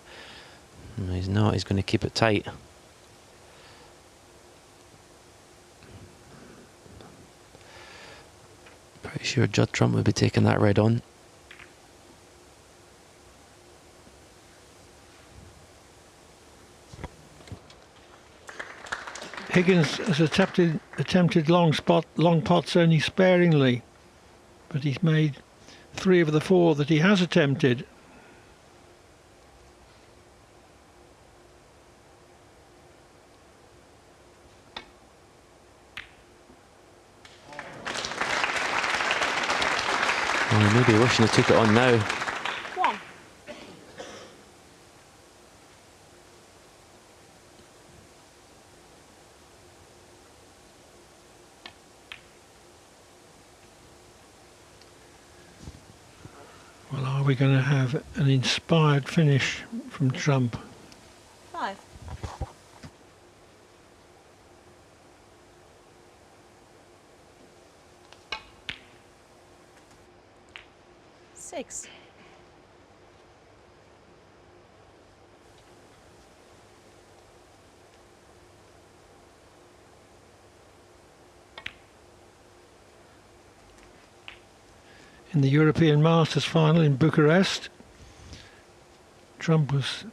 No, he's not. He's going to keep it tight. Pretty sure Judd Trump would be taking that red on. Higgins has attempted long pots only sparingly, but he's made 3 of the 4 that he has attempted. Well, maybe wishing he took it on now. Well, are we going to have an inspired finish from Trump? 5. $6. in the European Masters final in Bucharest. Trump was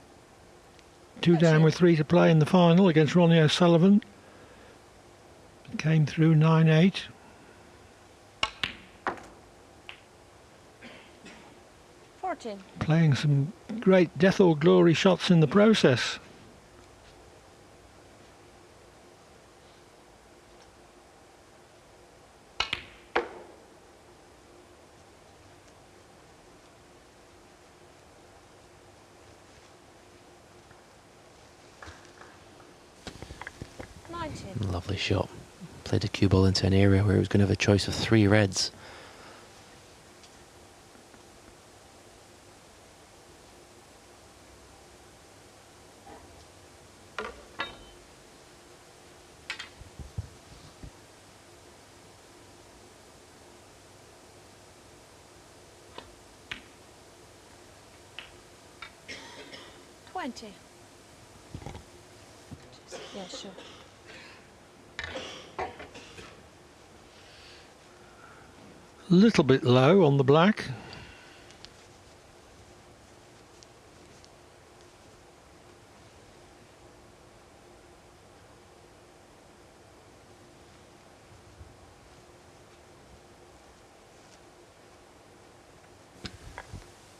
2 down with 3 to play in the final against Ronnie O'Sullivan. Came through 9-8. Playing some great death or glory shots in the process. Lovely shot. Played a cue ball into an area where he was going to have a choice of 3 reds. Yeah, sure. A little bit low on the black.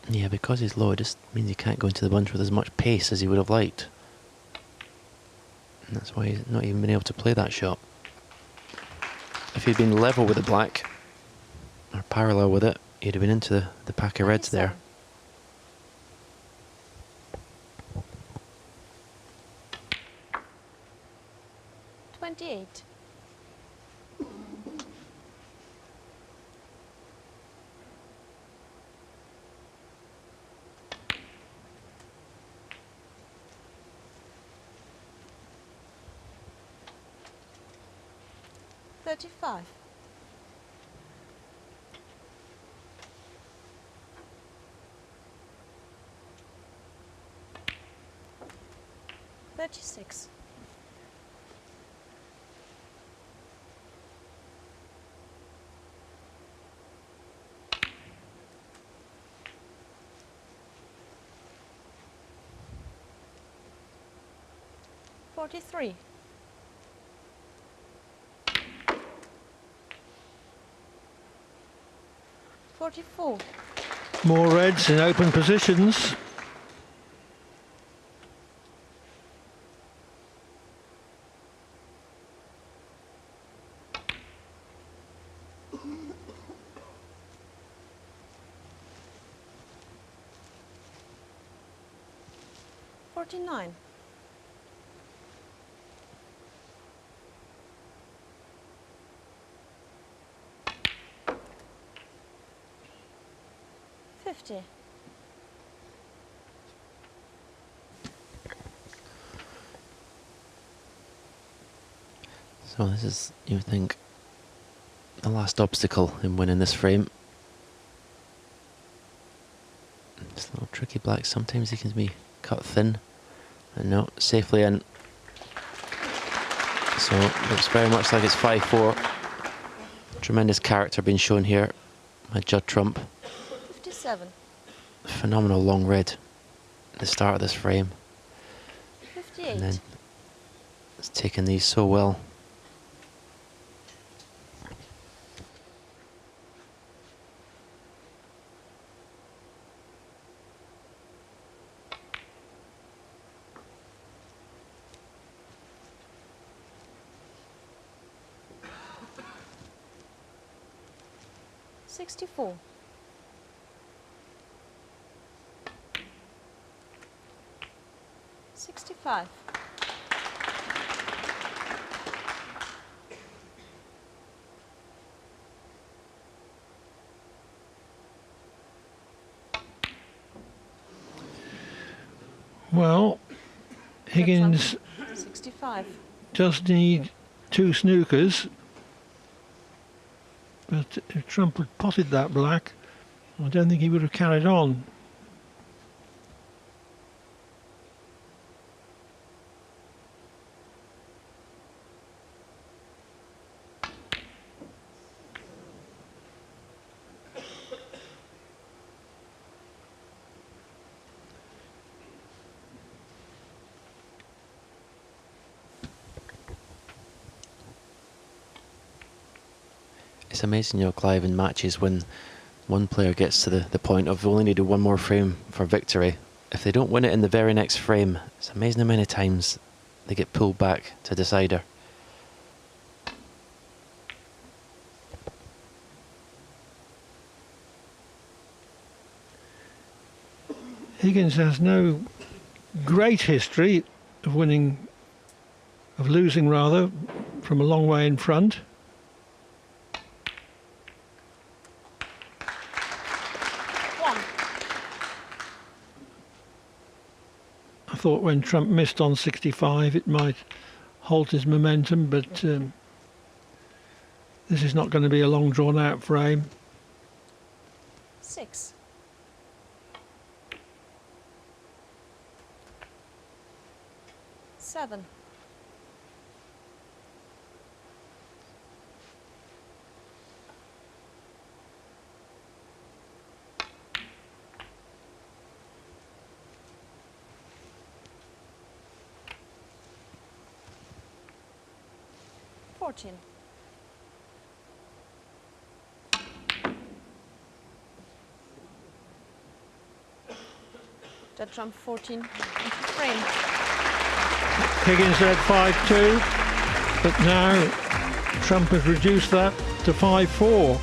Yeah, because he's low, it just means he can't go into the bunch with as much pace as he would have liked. And that's why he's not even been able to play that shot. If he'd been level with the black, or parallel with it, he'd have been into the pack of reds there. 28. $35. $36. $43. $44. More reds in open positions. $49. $50. So this is, you would think, the last obstacle in winning this frame. It's a little tricky black. Sometimes he can be cut thin, and no, safely in. So looks very much like it's 5-4. Tremendous character being shown here by Judd Trump. 57. Phenomenal long red at the start of this frame. 58. And then it's taken these so well. $64. $65. Well, Higgins 65. just need 2 snookers, but if Trump had potted that black, I don't think he would have carried on. It's amazing, you know, Clive, in matches when one player gets to the point of only needed one more frame for victory. If they don't win it in the very next frame, it's amazing how many times they get pulled back to decider. Higgins has no great history of losing rather, from a long way in front. I thought when Trump missed on 65 it might halt his momentum, but this is not going to be a long drawn out frame. 6. Seven. Fourteen. Judd Trump 14 into frame. Higgins led 5-2, but now Trump has reduced that to 5-4.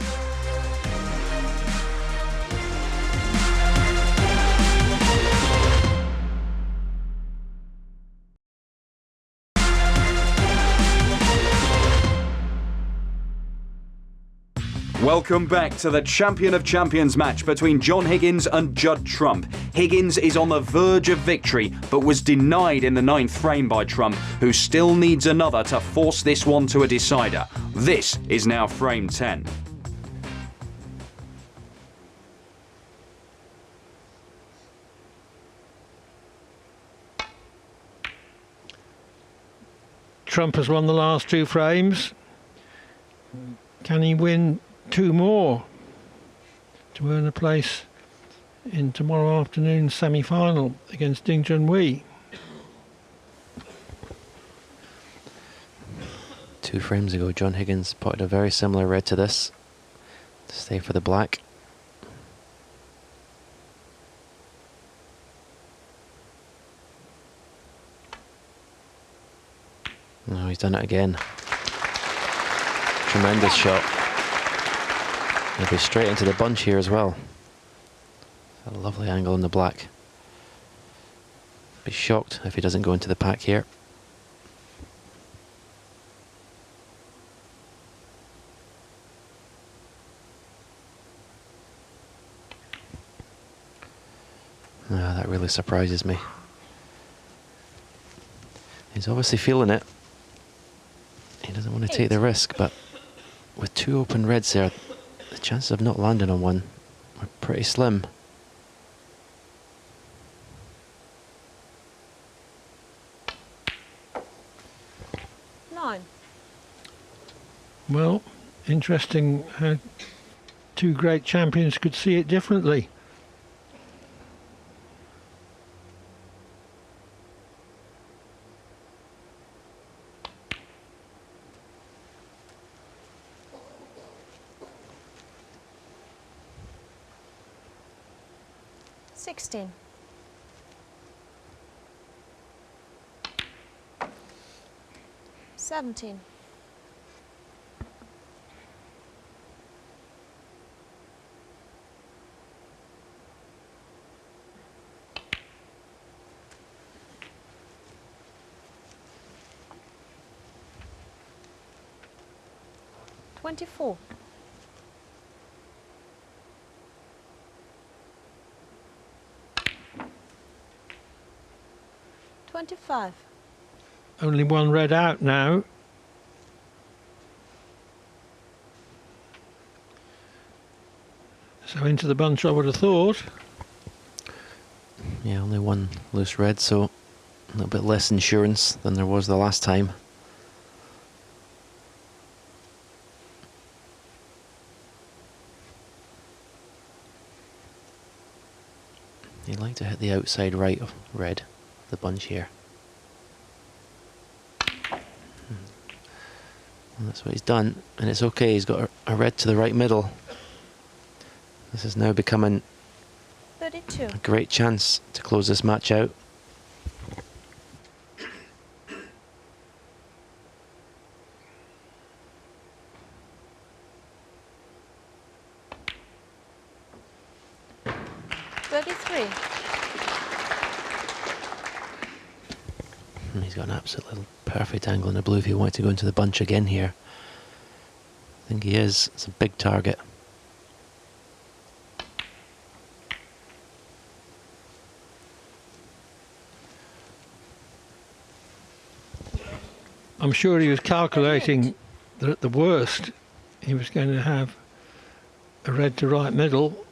Welcome back to the Champion of Champions match between John Higgins and Judd Trump. Higgins is on the verge of victory, but was denied in the 9th frame by Trump, who still needs another to force this one to a decider. This is now frame 10. Trump has won the last 2 frames. Can he win 2 more to earn a place in tomorrow afternoon's semi-final against Ding Junhui? 2 frames ago, John Higgins potted a very similar red to this to stay for the black. No, he's done it again. Tremendous shot. He'll be straight into the bunch here as well. A lovely angle in the black. Be shocked if he doesn't go into the pack here. Ah, that really surprises me. He's obviously feeling it. He doesn't want to take the risk, but with 2 open reds there, the chances of not landing on one are pretty slim. Nine. Well, interesting how 2 great champions could see it differently. Sixteen. Seventeen. $24. 25. Only 1 red out now. So into the bunch, I would have thought. Yeah, only 1 loose red, so a little bit less insurance than there was the last time. You'd like to hit the outside right of red, the bunch here. And that's what he's done, and it's okay. He's got a red to the right middle. This is now becoming 32. a great chance to close this match out. And he's got an absolute perfect angle in the blue if he wanted to go into the bunch again here. I think he is. It's a big target. I'm sure he was calculating that at the worst he was going to have a red to right middle.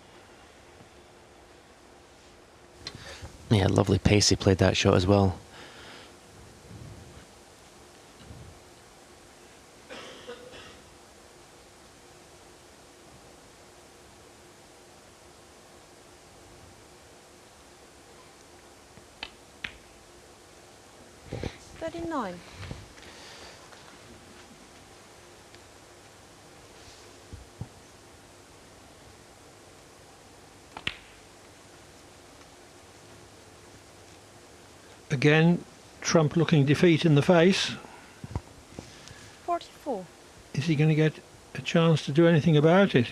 Yeah, lovely pace he played that shot as well. Again, Trump looking defeat in the face. 44. Is he going to get a chance to do anything about it?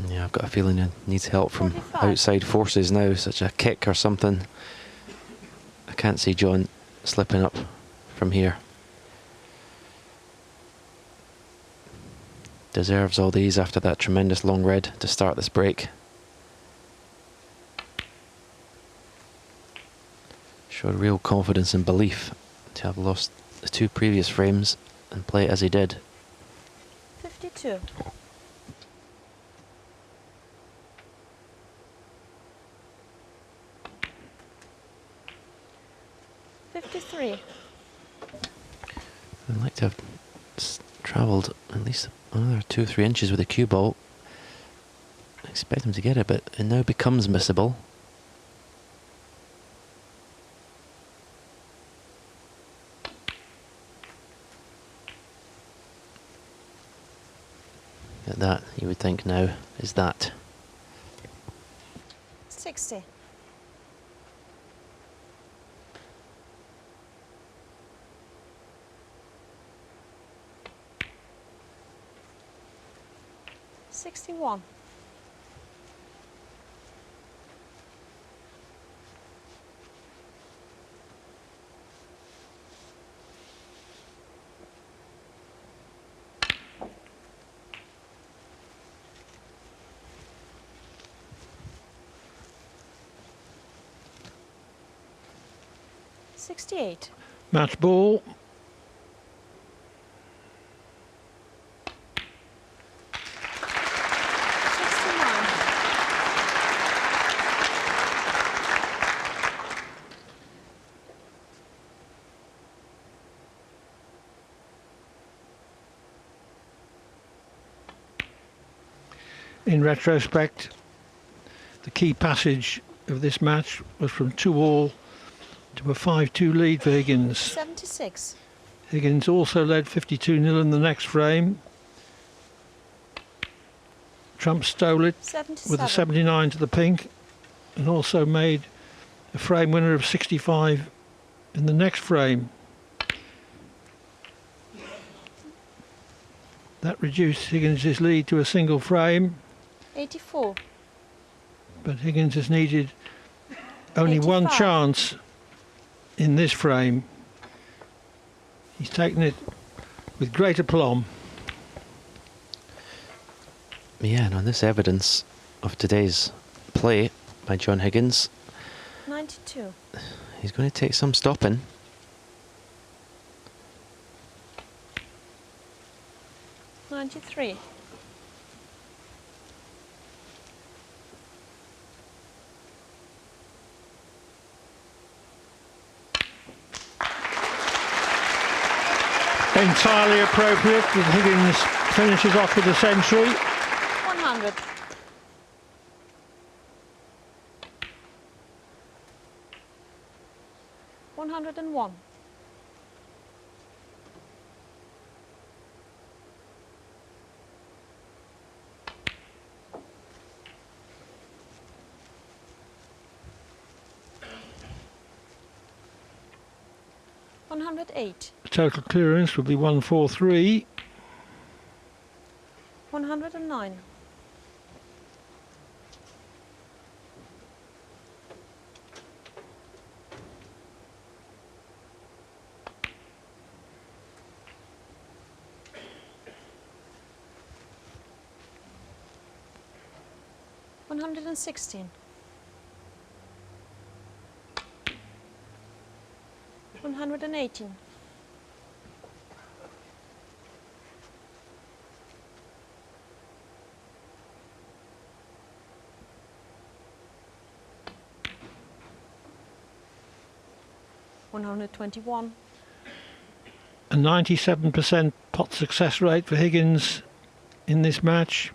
Yeah, I've got a feeling he needs help from 45. outside forces now, such a kick or something. I can't see John slipping up from here. Deserves all these after that tremendous long red to start this break. Showed real confidence and belief to have lost the two previous frames and play it as he did. 52. I'd like to have travelled at least another 2 or 3 inches with a cue ball. I expect him to get it, but it now becomes missable. That, you would think now, is that. 60. $61. $68. Match ball. 69. In retrospect, the key passage of this match was from 2-all to a 5-2 lead for Higgins. 76. Higgins also led 52-0 in the next frame. Trump stole it 77. with a 79 to the pink and also made a frame winner of 65 in the next frame. That reduced Higgins' lead to a single frame, 84. but Higgins has needed only one 85. chance in this frame. He's taken it with great aplomb. Yeah, and on this evidence of today's play by John Higgins, 92. he's going to take some stopping. $93. Entirely appropriate that Higgins finishes off with a century. 100. $101. 108. The total clearance would be 143. 109. 116. 118. 121. A 97% pot success rate for Higgins in this match.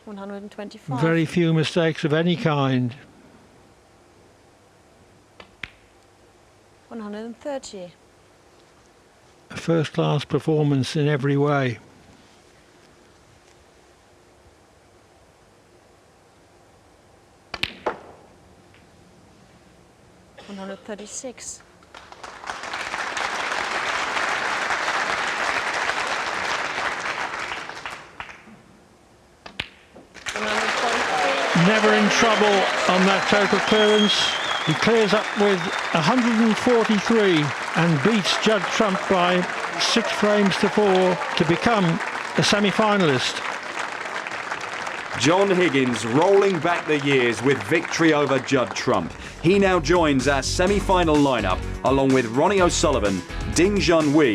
125. Very few mistakes of any kind. 130. A first-class performance in every way. 136. 143. Never in trouble on that total clearance. He clears up with 143 and beats Judd Trump by 6 frames to 4 to become a semi-finalist. John Higgins rolling back the years with victory over Judd Trump. He now joins our semi-final lineup along with Ronnie O'Sullivan, Ding Junhui